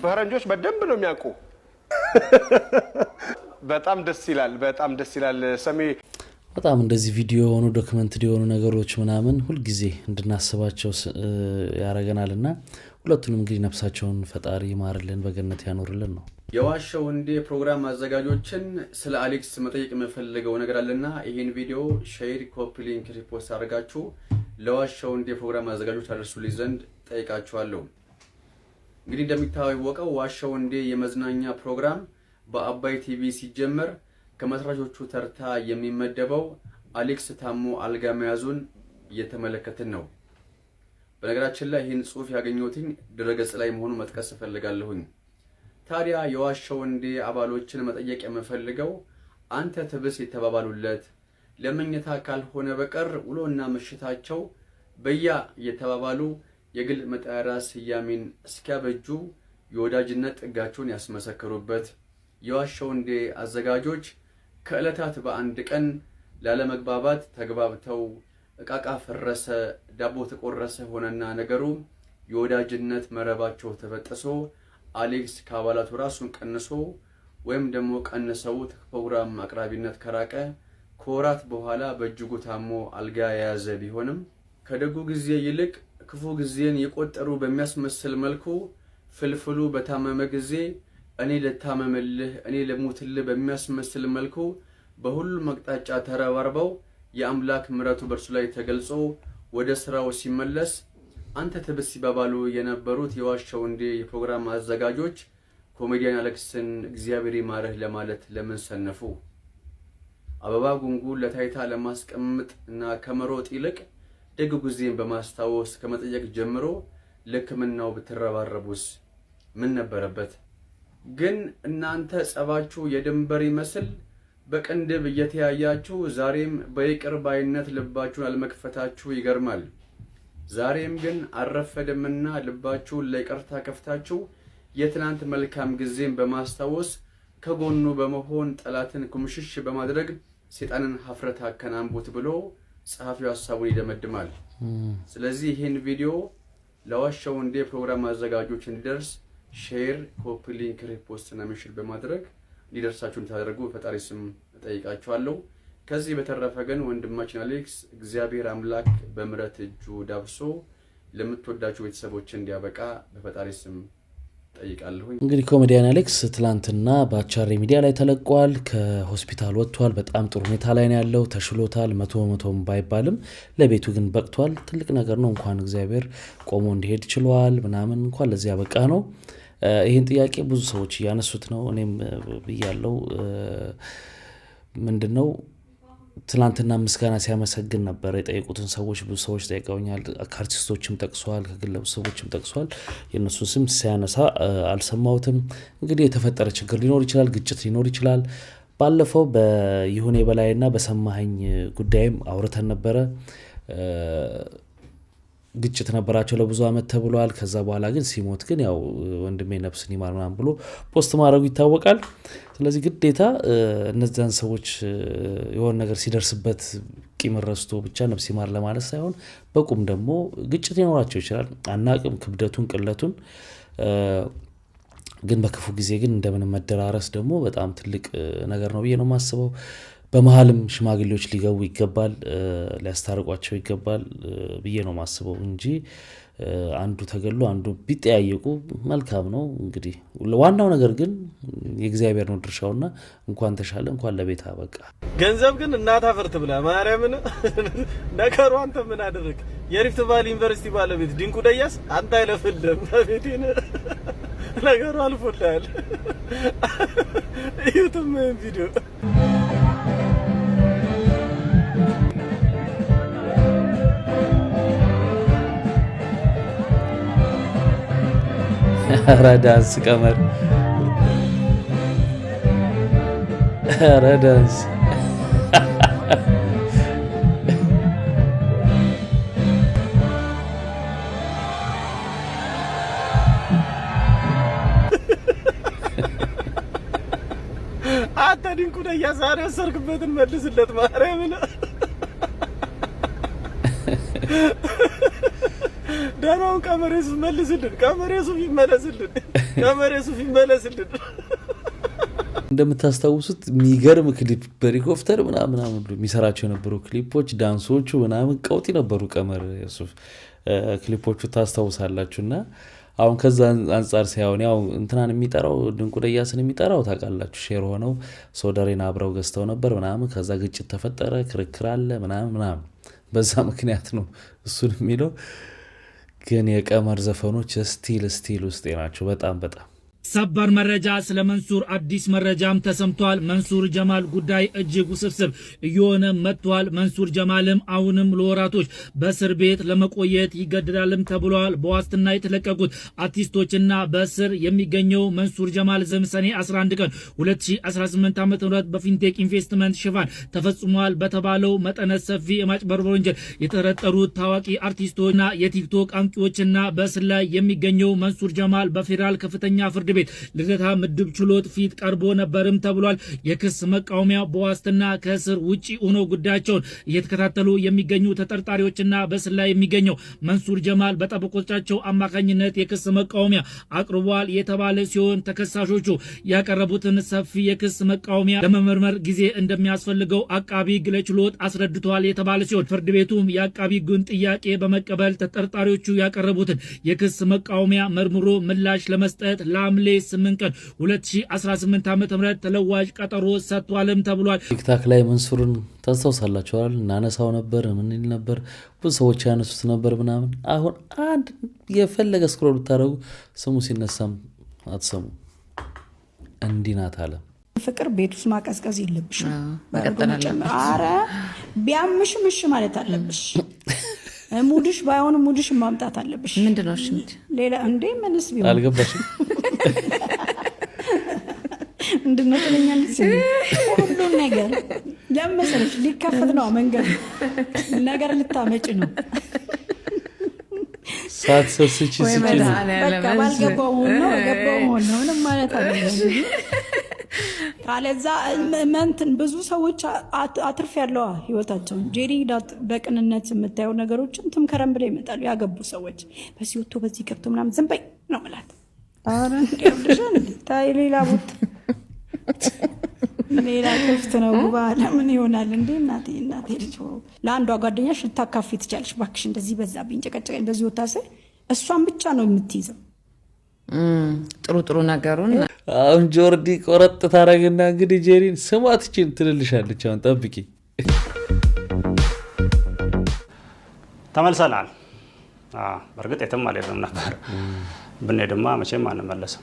ፈረንጆች በደንብ ነው የሚያውቁ በጣም ደስ ይላል ሰሜ በጣም እንደዚህ ቪዲዮ ሆኖ ዶክመንት የሆኑ ነገሮች ምናምን ሁሉ ጊዜ እንድናስባቸው ያረጋናልና ሁለቱንም እንግዲህ ነፍሳቸውን ፈጣሪ ይማርልን በገነት ያኖርልን ነው የዋሻው እንዴ ፕሮግራም አዘጋጆችን ስለ አሌክስ መጠየቅ የምፈልገው ነገር አለና ይሄን ቪዲዮ ሼር ኮፒ ሊንክ ሪፖስት አድርጋችሁ ለዋሻው እንዴ ፕሮግራም አዘጋጆች አድርሱልኝ ዘንድ ጠይቃችኋለሁ እንግዲህ እንደሚታወቀው ዋሻው እንዴ የመዝናኛ ፕሮግራም በአባይ ቲቪ ሲጀመር ከመስራቾቹ ተርታ የሚመደበው አሌክስ ታሞ አልጋ መያዙን እየተመለከትን ነው በነገራችን ላይ ይህን ጽሁፍ ያገኘሁትኝ ድረገጽ ላይ መሆኑን መጥቀስ ፈልጋለሁኝ ታዲያ የዋሻው እንዴ አባሎችን መጠየቅ የምፈልገው አንተ ትብስ የተባባሉለት ለመኝታ ካልሆነ በቀር ውሎና ምሽታቸው በያ የተባባሉ የግል መጠሪያ ስያሜን እስኪያበጁ የወዳጅነት ጥጋቸውን ያስመሰከሩበት የዋሻው እንዴ አዘጋጆች ከዕለታት በአንድ ቀን ላለመግባባት ተግባብተው እቃቃ ፈረሰ ዳቦ ተቆረሰ ሆነና ነገሩ የወዳጅነት መረባቸው ተበጥሶ አሌክስ ከአባላቱ ራሱን ቀንሶ ወይም ደግሞ ቀንሰው ፕሮግራም አቅራቢነት ከራቀ ከወራት በኋላ በእጅጉ ታሞ አልጋ የያዘ ቢሆንም ከደጉ ጊዜ ይልቅ ክፉ ጊዜን የቆጠሩ በሚያስመስል መልኩ ፍልፍሉ በታመመ ጊዜ እኔ ለታመመልህ እኔ ለሞትልህ በሚያስመስል መልኩ በሁሉም አቅጣጫ ተረባርበው የአምላክ ምሕረቱ በርሱ ላይ ተገልጾ ወደ ስራው ሲመለስ አንተ ትብስ ሲባባሉ የነበሩት የዋሻው እንዴ የፕሮግራም አዘጋጆች ኮሜዲያን አሌክስን እግዚአብሔር ይማረህ ለማለት ለምን ሰነፉ? አበባ ጉንጉን ለታይታ ለማስቀመጥ እና ከመሮጥ ይልቅ ደግ ጊዜን በማስታወስ ከመጠየቅ ጀምሮ ለሕክምናው ብትረባረቡስ ምን ነበረበት? ግን እናንተ ጸባችሁ የድንበር ይመስል በቅንድብ እየተያያችሁ ዛሬም በይቅር ባይነት ልባችሁን አልመክፈታችሁ ይገርማል። ዛሬም ግን አረፈደምና ልባችሁን ለይቅርታ ከፍታችሁ የትናንት መልካም ጊዜን በማስታወስ ከጎኑ በመሆን ጠላትን ኩምሽሽ በማድረግ ሰይጣንን ሀፍረት አከናንቡት ብሎ ጸሐፊው ሐሳቡን ይደመድማል። ስለዚህ ይሄን ቪዲዮ ለዋሻው እንደ ፕሮግራም አዘጋጆች እንዲደርስ ሼር፣ ኮፒ ሊንክ፣ ሪፖስት እና ሜንሽን በማድረግ እንዲደርሳችሁ እንድታደርጉ በፈጣሪ ስም እጠይቃችኋለሁ። ከዚህ በተረፈ ግን ወንድማችን አሌክስ እግዚአብሔር አምላክ በምሕረት እጁ ዳብሶ ለምትወዳችሁ ቤተሰቦች እንዲያበቃ በፈጣሪ ስም ጠይቃለሁ። እንግዲህ ኮሜዲያን አሌክስ ትላንትና በአቻሬ ሚዲያ ላይ ተለቋል። ከሆስፒታል ወጥቷል። በጣም ጥሩ ሁኔታ ላይ ነው ያለው። ተሽሎታል። 100 ባይባልም ለቤቱ ግን በቅቷል። ትልቅ ነገር ነው። እንኳን እግዚአብሔር ቆሞ እንዲሄድ ችሏል ምናምን እንኳን ለዚህ ያበቃ ነው። ይሄን ጥያቄ ብዙ ሰዎች እያነሱት ነው። እኔም ብያለው ምንድነው ትላንትና ምስጋና ሲያመሰግን ነበር የጠየቁትን ሰዎች ብዙ ሰዎች ጠይቀውኛል። አርቲስቶችም ጠቅሷል፣ ከግለሰቦችም ጠቅሷል። የነሱን ስም ሲያነሳ አልሰማሁትም። እንግዲህ የተፈጠረ ችግር ሊኖር ይችላል፣ ግጭት ሊኖር ይችላል። ባለፈው በይሁኔ በላይና በሰማኸኝ ጉዳይም አውርተን ነበረ። ግጭት ነበራቸው ለብዙ አመት ተብሏል። ከዛ በኋላ ግን ሲሞት ግን ያው ወንድሜ ነፍስን ይማር ምናምን ብሎ ፖስት ማድረጉ ይታወቃል። ስለዚህ ግዴታ እነዛን ሰዎች የሆነ ነገር ሲደርስበት ቂም ረስቶ ብቻ ነፍስ ይማር ለማለት ሳይሆን በቁም ደግሞ ግጭት ሊኖራቸው ይችላል። አናቅም ክብደቱን ቅለቱን። ግን በክፉ ጊዜ ግን እንደምን መደራረስ ደግሞ በጣም ትልቅ ነገር ነው ብዬ ነው የማስበው። በመሃልም ሽማግሌዎች ሊገቡ ይገባል፣ ሊያስታርቋቸው ይገባል ብዬ ነው ማስበው እንጂ አንዱ ተገሎ አንዱ ቢጠያየቁ መልካም ነው። እንግዲህ ዋናው ነገር ግን የእግዚአብሔር ነው ድርሻውና እንኳን ተሻለ እንኳን ለቤት አበቃ። ገንዘብ ግን እናት አፈርት ብላ ማርያምን ነገሩ አንተ ምን አደረክ? የሪፍት ቫሊ ዩኒቨርሲቲ ባለቤት ድንቁ ደያስ አንተ አይለፍልም በቤቴን ነገሩ አልፎልሃል። እዩትም ቪዲዮ ዳንስ ቀመር ዳንስ አንተ ድንቁ ደያ ዛሬ ሰርክበትን መልስለት ማርያምን ዳናውን ካሜሬሱ መልስልን፣ ካሜሬሱ ይመለስልን። እንደምታስታውሱት የሚገርም ክሊፕ በሪኮፍተር ምናምን የሚሰራቸው የነበሩ ክሊፖች ዳንሶቹ ምናምን ቀውጢ ነበሩ። ቀመር ዩሱፍ ክሊፖቹ ታስታውሳላችሁና አሁን ከዛ አንፃር ሳይሆን ያው እንትናን የሚጠራው ድንቁ ደያስን የሚጠራው ታውቃላችሁ ሼር ሆነው ሶደሬን አብረው ገዝተው ነበር ምናምን። ከዛ ግጭት ተፈጠረ፣ ክርክር አለ ምናምን በዛ ምክንያት ነው እሱን የሚለው። ግን የቀመር ዘፈኖች ስቲል ውስጥ ናቸው በጣም ሰበር መረጃ ስለ መንሱር አዲስ መረጃም ተሰምቷል። መንሱር ጀማል ጉዳይ እጅግ ውስብስብ እየሆነ መጥቷል። መንሱር ጀማልም አሁንም ለወራቶች በእስር ቤት ለመቆየት ይገደዳልም ተብሏል። በዋስትና የተለቀቁት አርቲስቶችና በእስር የሚገኘው መንሱር ጀማል ሰኔ 11 ቀን 2018 ዓ.ም በፊንቴክ ኢንቨስትመንት ሽፋን ተፈጽሟል በተባለው መጠነ ሰፊ የማጭበርበር ወንጀል የተጠረጠሩት ታዋቂ አርቲስቶችና የቲክቶክ አንቂዎችና በእስር ላይ የሚገኘው መንሱር ጀማል በፌዴራል ከፍተኛ ፍርድ ቤት ልደታ ምድብ ችሎት ፊት ቀርቦ ነበርም ተብሏል። የክስ መቃወሚያ በዋስትና ከእስር ውጪ ሆኖ ጉዳያቸውን እየተከታተሉ የሚገኙ ተጠርጣሪዎችና በእስር ላይ የሚገኘው መንሱር ጀማል በጠበቆቻቸው አማካኝነት የክስ መቃወሚያ አቅርቧል የተባለ ሲሆን ተከሳሾቹ ያቀረቡትን ሰፊ የክስ መቃወሚያ ለመመርመር ጊዜ እንደሚያስፈልገው አቃቢ ሕግ ለችሎት አስረድቷል የተባለ ሲሆን ፍርድ ቤቱም የአቃቢ ሕጉን ጥያቄ በመቀበል ተጠርጣሪዎቹ ያቀረቡትን የክስ መቃወሚያ መርምሮ ምላሽ ለመስጠት ለሐምሌ 8 ቀን 2018 ዓ.ም ተለዋጭ ቀጠሮ ሰጥቷልም ተብሏል። ቲክታክ ላይ መንሱርን ታስታውሳላችኋል? እናነሳው ነበር ምን ይል ነበር ብዙ ሰዎች ያነሱት ነበር ምናምን። አሁን አንድ የፈለገ ስክሮል ብታደርጉ ስሙ ሲነሳም አትሰሙ። እንዲህ ናት አለ ፍቅር ቤት ውስጥ ማቀዝቀዝ የለብሽም። ኧረ ቢያምሽም እሺ ማለት አለብሽ። ሙድሽ ባይሆን ሙድሽ ማምጣት አለብሽ። ምንድነው እሺ? ሌላ እንዴ ምንስ ቢሆን አልገባሽም? ምንድነው ትለኛለች? ሁሉ ነገር ለምሳሌ ሊከፈት ነው መንገድ ነገር ልታመጭ ነው። ሳትሰስቺ ስጪ በቃ ባልገባው ነው ገባው ነው ምንም ማለት አይደለም። ካለዛ መንትን ብዙ ሰዎች አትርፍ ያለው ህይወታቸው ጄሪ ዳት በቅንነት የምታየው ነገሮችን ትምከረም ብለው ይመጣሉ ያገቡ ሰዎች በዚህ ወጥቶ በዚህ ገብቶ ምናምን ዝም በይ ነው ማለት አረ እንደውልሽን ታይ ሌላ ቦታ ሌላ ክፍት ነው ባለ ምን ይሆናል እንዴ እናቴ ልጅ ለአንዷ ጓደኛሽ ልታካፊ ትቻለሽ ባክሽ እንደዚህ በዛብኝ ጨቀጨቀኝ እንደዚህ ወጣሰ እሷን ብቻ ነው የምትይዘው ጥሩ ነገሩን አሁን ጆርዲ ቆረጥ ታረግና እንግዲህ ጄሪን ስማትችን ትልልሻለች አሁን ጠብቂ ተመልሰናል በርግጥ የትም አልሄድንም ነበር ብንሄድማ መቼም አንመለስም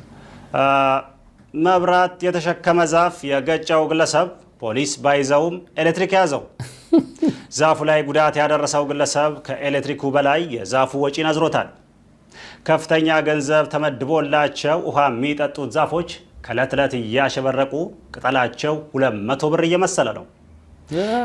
መብራት የተሸከመ ዛፍ የገጨው ግለሰብ ፖሊስ ባይዘውም ኤሌክትሪክ ያዘው ዛፉ ላይ ጉዳት ያደረሰው ግለሰብ ከኤሌክትሪኩ በላይ የዛፉ ወጪ ነዝሮታል ከፍተኛ ገንዘብ ተመድቦላቸው ውሃ የሚጠጡት ዛፎች ከዕለት እያሸበረቁ ቅጠላቸው 200 ብር እየመሰለ ነው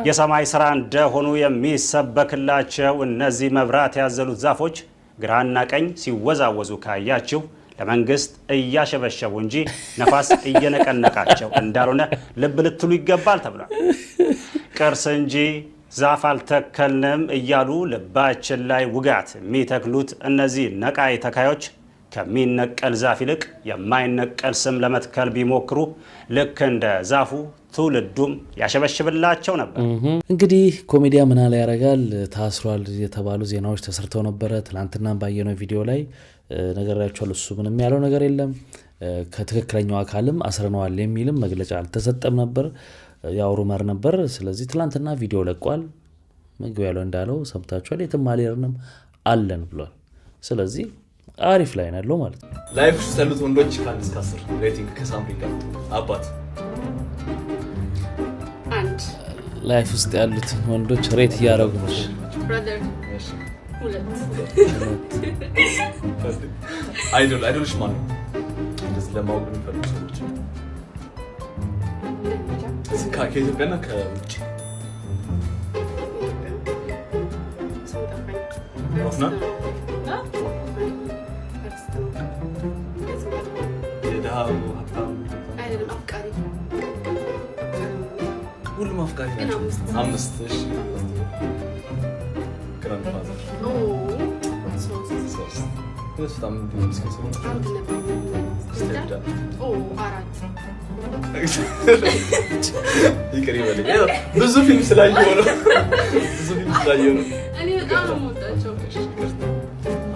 የሰማይ ስራ እንደሆኑ የሚሰበክላቸው እነዚህ መብራት ያዘሉት ዛፎች ግራና ቀኝ ሲወዛወዙ ካያችሁ ለመንግስት እያሸበሸቡ እንጂ ነፋስ እየነቀነቃቸው እንዳልሆነ ልብ ልትሉ ይገባል ተብሏል ቅርስ እንጂ ዛፍ አልተከልንም እያሉ ልባችን ላይ ውጋት የሚተክሉት እነዚህ ነቃይ ተካዮች ከሚነቀል ዛፍ ይልቅ የማይነቀል ስም ለመትከል ቢሞክሩ ልክ እንደ ዛፉ ትውልዱም ያሸበሽብላቸው ነበር እንግዲህ ኮሜዲያ ምን አለ ያረጋል ታስሯል የተባሉ ዜናዎች ተሰርተው ነበር ትላንትና ባየነው ቪዲዮ ላይ ነገራቸዋል እሱ ምንም ያለው ነገር የለም ከትክክለኛው አካልም አስረነዋል የሚልም መግለጫ አልተሰጠም ነበር ያው ሩመር ነበር ስለዚህ ትላንትና ቪዲዮ ለቋል መግቢያው ያለው እንዳለው ሰምታችኋል የትም አልሄድንም አለን ብሏል ስለዚህ አሪፍ ላይ ነው ያለው ማለት ነው ላይፍ ውስጥ ያሉት ወንዶች ከ1 እስከ 10 ሬቲንግ ከሳምሪ ጋር አባት አንድ ላይፍ ውስጥ ያሉት ወንዶች ሬት ያረጉ ነው ብራዘር አይዶልሽ ማለት እንደዚህ ለማወቅ የሚፈልጉ ሰዎች ከኢትዮጵያና ከውጭ ሮፍና የድሃው ሀብታም አይደለም አፍቃሪ ሁሉም አፍቃሪ ናቸው 5 እሺ ግራንድ ፋዘር በጣም ዲስከስ ነው ይቅር ይበለኝ ብዙ ፊልም ስላየሁ ነው እኔ በጣም ወጣቸው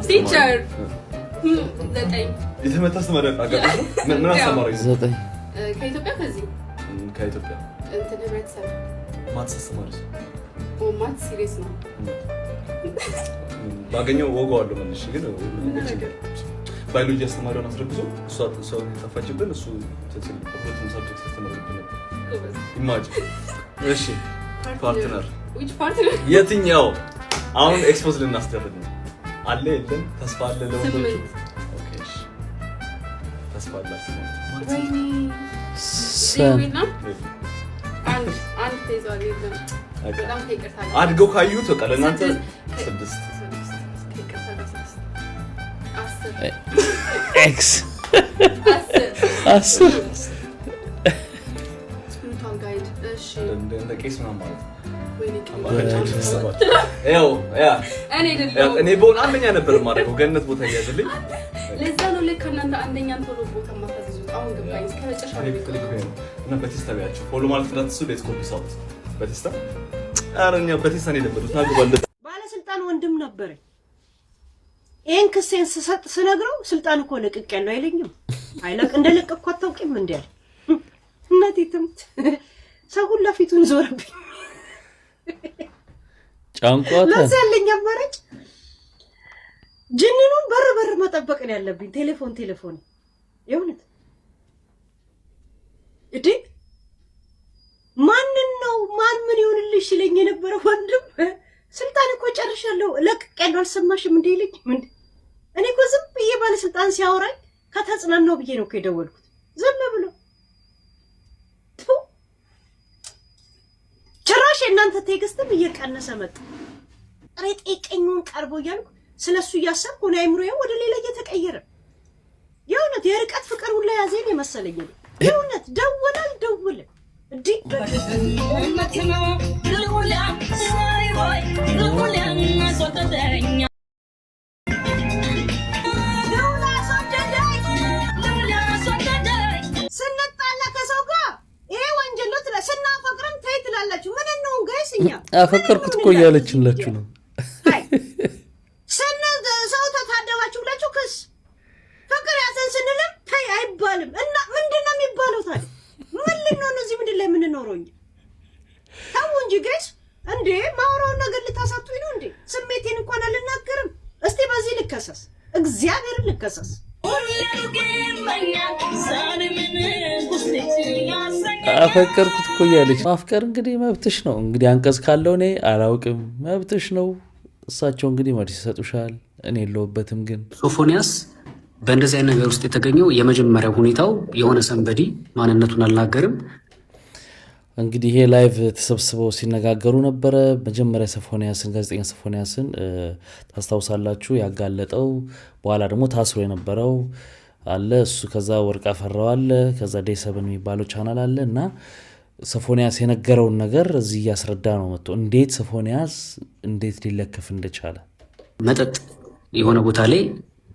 ቲቸር 9 የተመታ አስተማሪ አጋጣሚ ምን አስተማሪ 9 ከኢትዮጵያ ከዚህ ከኢትዮጵያ እንትን ህብረተሰብ ማትስ አስተማሪ ማትስ ሲሪየስ ነው ባገኘው ወጋዋለሁ መልሽ ግን ባዮሎጂ አስተማሪውን አስረግዞ እሷ ተፋጭብን እሱ ተጽል ሁለቱም ሳብጀክት አስተማሪብን ነበር ኢማጂን እሺ ፓርትነር which partner የትኛው አሁን ኤክስፖዝ ልናስደርግ ነው አለ የለም ተስፋ አለ ለወንዶች ኦኬ እሺ ተስፋ አላችሁ ማለት ወይኔ ሰን አንድ ተይዟል የለም በጣም ከይቅርታ አድገው ካዩት በቃ ለእናንተ 6 ኤክስ 10 ስፒሪቹዋል ጋይድ እሺ እንደ ቄስ ምናምን ማለት ነው እኔ በሆነ አንደኛ ነበር የማደርገው ገነት ቦታ እያዘልኝ ለዛ ነው ለካ እናንተ አንደኛን ቶሎ ቦታ ማታዘዙት አሁን ገባኝ ከመጨረሻው እና በቴስታ ቢያችሁ ፎሎ ማለት እንዳትሱ ሌትስ ኮፒ ሳውት በቴስታ አረኛ በቴስታ ነው የደበዱት ታግባለ ባለስልጣን ወንድም ነበር ይሄን ክሴን ስሰጥ ስነግረው ስልጣን እኮ ለቅቅ ያለው አይለኝም አይለቅ እንደለቀቅኩ አታውቂም እንዴ እናቴትም ሰው ሁሉ ፊቱን ዞርብኝ ጫንቋታ ለሰልኝ አማራጭ ጅንኑን በር መጠበቅ ነው ያለብኝ ቴሌፎን የእውነት እዲ ማን ምን ይሆንልሽ ሲለኝ የነበረ ወንድም ስልጣን እኮ ጨርሻለሁ ለቅቅ ያለው አልሰማሽም እንዴ ልጅ ምን እኔ እኮ ዝም ብዬ ባለስልጣን ሲያወራኝ ከተጽናናው ብዬ ነው የደወልኩት ዝም ብሎ ጭራሽ እናንተ ቴክስትም እየቀነሰ መጣ ሬት ቀኙን ቀርቦ ያልኩ ስለሱ እያሰብኩ ነው አይምሮዬ ወደ ሌላ እየተቀየረ የእውነት የርቀት ፍቅር ሁላ ያዘኝ የመሰለኝ ነው የእውነት ደውል እንዴ ስንጣላ ከሰው ጋር ይሄ ወንጀል ነው ስናፈቅርም ተይ ትላላችሁ ምን ነው ጋይስ እኛ አፈቀርኩት እኮ ያለችላችሁ ነው ሰው ተታደባችሁ ብላችሁ ክስ ፍቅር ያዘን ስንልም ተይ አይባልም እና ምንድነው የሚባለው ታዲያ ምን ልንሆን እዚህ ምድር ላይ የምንኖረው እንጂ ታው እንጂ ጋይስ እንዴ ማውራውን ነገር ልታሳጡኝ ነው እንዴ ስሜቴን እንኳን አልናገርም እስቲ በዚህ ልከሰስ እግዚአብሔርን ልከሰስ አፈቀርኩት እኮ ያለች ማፍቀር እንግዲህ መብትሽ ነው እንግዲህ አንቀጽ ካለው እኔ አላውቅም መብትሽ ነው እሳቸው እንግዲህ መልስ ይሰጡሻል እኔ የለውበትም ግን ሶፎንያስ በእንደዚህ አይነት ነገር ውስጥ የተገኘው የመጀመሪያው ሁኔታው የሆነ ሰንበዲ ማንነቱን አልናገርም እንግዲህ ይሄ ላይቭ ተሰብስበው ሲነጋገሩ ነበረ መጀመሪያ ሶፎንያስን ጋዜጠኛ ሶፎንያስን ታስታውሳላችሁ ያጋለጠው በኋላ ደግሞ ታስሮ የነበረው አለ እሱ ከዛ ወርቅ አፈራው አለ ከዛ ዴሰብን የሚባለው ቻናል አለ እና ሶፎንያስ የነገረውን ነገር እዚህ ያስረዳ ነው መጥቶ እንዴት ሶፎንያስ እንዴት ሊለከፍ እንደቻለ መጠጥ የሆነ ቦታ ላይ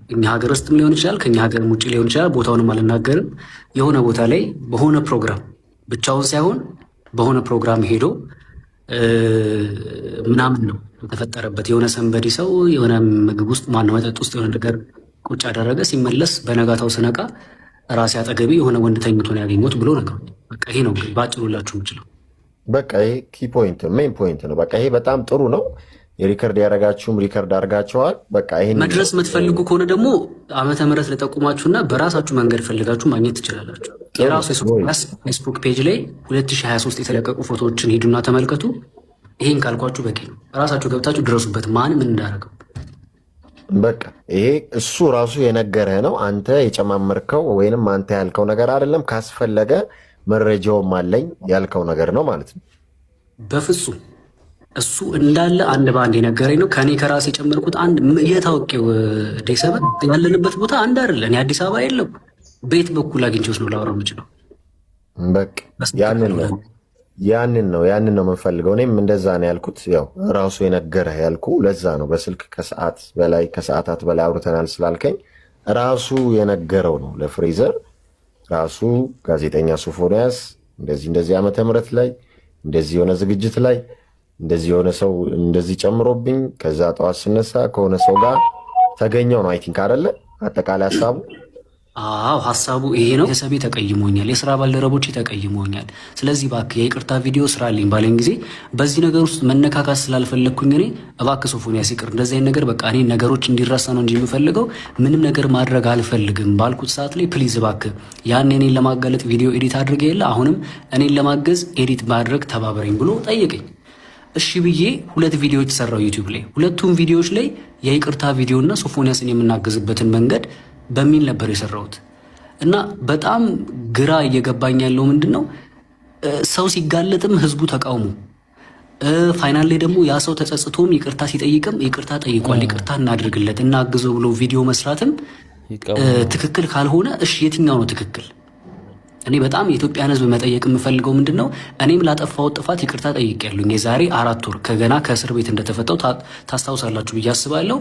እኛ ሀገር ውስጥም ሊሆን ይችላል ከኛ ሀገር ውጪ ሊሆን ይችላል ቦታውንም አልናገርም የሆነ ቦታ ላይ በሆነ ፕሮግራም ብቻውን ሳይሆን በሆነ ፕሮግራም ሄዶ ምናምን ነው የተፈጠረበት የሆነ ሰንበዲ ሰው የሆነ ምግብ ውስጥ ማን መጠጥ ውስጥ የሆነ ነገር ቁጭ አደረገ ሲመለስ በነጋታው ስነቃ ራሴ አጠገቤ የሆነ ወንድ ተኝቶ ነው ያገኘሁት ብሎ ነገር በቃ ይሄ ነው ባጭሩላችሁ የምችለው በቃ ይሄ ኪ ፖይንት ሜን ፖይንት ነው በቃ ይሄ በጣም ጥሩ ነው የሪከርድ ያረጋችሁም ሪከርድ አድርጋችኋል በቃ ይሄን መድረስ የምትፈልጉ ከሆነ ደግሞ ዓመተ ምህረት ለጠቁማችሁና በራሳችሁ መንገድ ፈልጋችሁ ማግኘት ትችላላችሁ የራሱ ፌስቡክ ፔጅ ላይ 2023 የተለቀቁ ፎቶዎችን ሂዱና ተመልከቱ ይሄን ካልኳችሁ በቂ ነው ራሳችሁ ገብታችሁ ድረሱበት ማን ምን እንዳደረገው በቃ ይሄ እሱ ራሱ የነገረህ ነው አንተ የጨማመርከው ወይንም አንተ ያልከው ነገር አይደለም ካስፈለገ መረጃውም አለኝ ያልከው ነገር ነው ማለት ነው በፍጹም እሱ እንዳለ አንድ ባንድ የነገረኝ ነው ከኔ ከራሴ የጨመርኩት አንድ የታወቀው ዴሰበ ያለንበት ቦታ አንድ አይደለ እኔ አዲስ አበባ የለም ቤት በኩል አግኝቼውስ ነው ላወራው የምችለው በቃ ያንን ነው የምፈልገው እኔም እንደዛ ነው ያልኩት ያው ራሱ የነገረህ ያልኩ ለዛ ነው በስልክ ከሰዓታት በላይ አውርተናል ስላልከኝ ራሱ የነገረው ነው ለፍሬዘር ራሱ ጋዜጠኛ ሶፎንያስ እንደዚህ ዓመተ ምህረት ላይ እንደዚህ የሆነ ዝግጅት ላይ እንደዚህ የሆነ ሰው እንደዚህ ጨምሮብኝ ከዛ ጠዋት ስነሳ ከሆነ ሰው ጋር ተገኘው ነው አይ ቲንክ አይደለ አጠቃላይ ሐሳቡ አዎ ሐሳቡ ይሄ ነው ቤተሰቤ ተቀይሞኛል የሥራ ባልደረቦቼ ተቀይሞኛል ስለዚህ እባክህ የይቅርታ ቪዲዮ ስራልኝ ባለኝ ጊዜ በዚህ ነገር ውስጥ መነካካት ስላልፈለኩኝ እኔ እባክህ ሶፎንያስ ይቅር እንደዚህ አይነት ነገር በቃ እኔ ነገሮች እንዲረሳ ነው እንጂ የምፈልገው ምንም ነገር ማድረግ አልፈልግም ባልኩት ሰዓት ላይ ፕሊዝ እባክህ ያን እኔን ለማጋለጥ ቪዲዮ ኤዲት አድርጌ የለ አሁንም እኔን ለማገዝ ኤዲት ማድረግ ተባበረኝ ብሎ ጠየቀኝ እሺ ብዬ ሁለት ቪዲዮዎች ሰራው ዩቲዩብ ላይ ሁለቱም ቪዲዮዎች ላይ የይቅርታ ቪዲዮና ሶፎንያስን የምናገዝበትን መንገድ በሚል ነበር የሰራሁት እና በጣም ግራ እየገባኝ ያለው ምንድነው ሰው ሲጋለጥም ህዝቡ ተቃውሞ ፋይናል ላይ ደግሞ ያ ሰው ተጸጽቶም ይቅርታ ሲጠይቅም ይቅርታ ጠይቋል ይቅርታ እናድርግለት እናግዘው ብሎ ቪዲዮ መስራትም ትክክል ካልሆነ እሺ የትኛው ነው ትክክል እኔ በጣም የኢትዮጵያን ህዝብ መጠየቅ የምፈልገው ምንድነው እኔም ላጠፋው ጥፋት ይቅርታ ጠይቄያለሁ የዛሬ 4 ወር ከገና ከእስር ቤት እንደተፈታው ታስታውሳላችሁ ብዬ አስባለሁ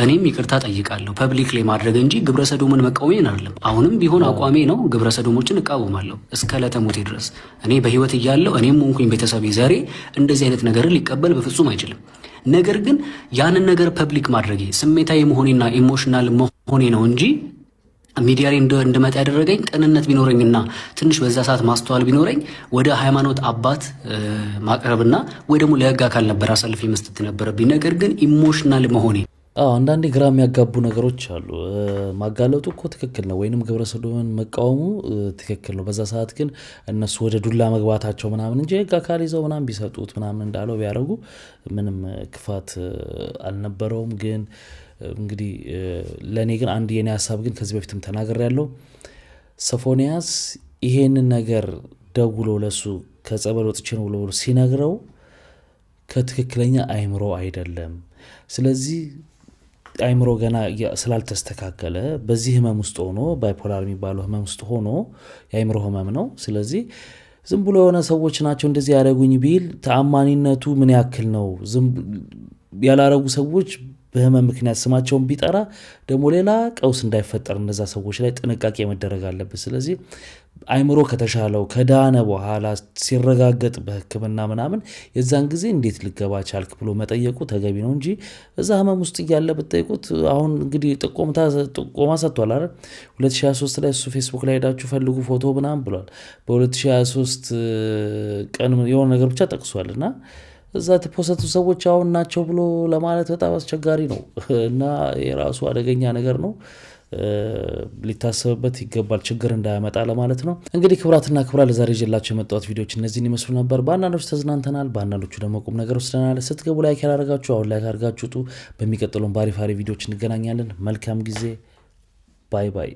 እኔም ይቅርታ ጠይቃለሁ ፐብሊክ ላይ ማድረግ እንጂ ግብረሰዶምን መቃወሜን አይደለም አሁንም ቢሆን አቋሜ ነው ግብረሰዶሞችን እቃወማለሁ እስከ ለተሞቴ ድረስ እኔ በህይወት እያለሁ እኔም ሆንኩኝ ቤተሰቤ ዛሬ እንደዚህ አይነት ነገርን ሊቀበል በፍጹም አይችልም ነገር ግን ያንን ነገር ፐብሊክ ማድረጌ ስሜታዊ መሆኔና ኢሞሽናል መሆኔ ነው እንጂ ሚዲያ ላይ እንድመጣ ያደረገኝ ቅንነት ቢኖረኝና ትንሽ በዛ ሰዓት ማስተዋል ቢኖረኝ ወደ ሃይማኖት አባት ማቅረብና ወይ ደግሞ ለህግ አካል ነበር አሳልፌ መስጠት ነበረብኝ ነገር ግን ኢሞሽናል መሆኔ አንዳንዴ ግራ የሚያጋቡ ነገሮች አሉ ማጋለጡ እኮ ትክክል ነው ወይንም ግብረሰዶምን መቃወሙ ትክክል ነው በዛ ሰዓት ግን እነሱ ወደ ዱላ መግባታቸው ምናምን እንጂ ህግ አካል ይዘው ምናምን ቢሰጡት ምናምን እንዳለው ቢያደርጉ ምንም ክፋት አልነበረውም ግን እንግዲህ ለኔ ግን አንድ የኔ ሐሳብ ግን ከዚህ በፊትም ተናግሬያለሁ ሶፎንያስ ይሄንን ነገር ደውሎ ለሱ ከጸበል ወጥቼ ነው ብሎ ሲነግረው ከትክክለኛ አይምሮ አይደለም ስለዚህ አይምሮ ገና ስላልተስተካከለ በዚህ ህመም ውስጥ ሆኖ ባይፖላር የሚባለው ህመም ውስጥ ሆኖ የአይምሮ ህመም ነው። ስለዚህ ዝም ብሎ የሆነ ሰዎች ናቸው እንደዚህ ያደረጉኝ ቢል ተአማኒነቱ ምን ያክል ነው? ዝም ያላረጉ ሰዎች በህመም ምክንያት ስማቸውን ቢጠራ ደግሞ ሌላ ቀውስ እንዳይፈጠር እነዛ ሰዎች ላይ ጥንቃቄ መደረግ አለበት። ስለዚህ አይምሮ ከተሻለው ከዳነ በኋላ ሲረጋገጥ በህክምና ምናምን የዛን ጊዜ እንዴት ልገባ ቻልክ ብሎ መጠየቁ ተገቢ ነው እንጂ እዛ ህመም ውስጥ እያለ ብትጠይቁት አሁን እንግዲህ ጥቆማ ሰጥቷል አይደል 2023 ላይ እሱ ፌስቡክ ላይ ሄዳችሁ ፈልጉ ፎቶ ምናምን ብሏል። በ2023 ቀን የሆነ ነገር ብቻ ጠቅሷልና እዛ ተፖሰቱ ሰዎች አሁን ናቸው ብሎ ለማለት በጣም አስቸጋሪ ነው እና የራሱ አደገኛ ነገር ነው። ሊታሰብበት ይገባል ችግር እንዳያመጣ ለማለት ነው። እንግዲህ ክብራትና ክብራ ለዛሬ ይዤላችሁ የመጣሁት ቪዲዮዎች እነዚህን ይመስሉ ነበር። በአንዳንዶቹ ተዝናንተናል፣ በአንዳንዶቹ ደግሞ ቁም ነገር ወስደናል። ስትገቡ ላይክ ያላደረጋችሁ አሁን ላይክ አድርጋችሁ ጡ። በሚቀጥለው ባሪፋሪ ቪዲዮዎች እንገናኛለን። መልካም ጊዜ። ባይ ባይ።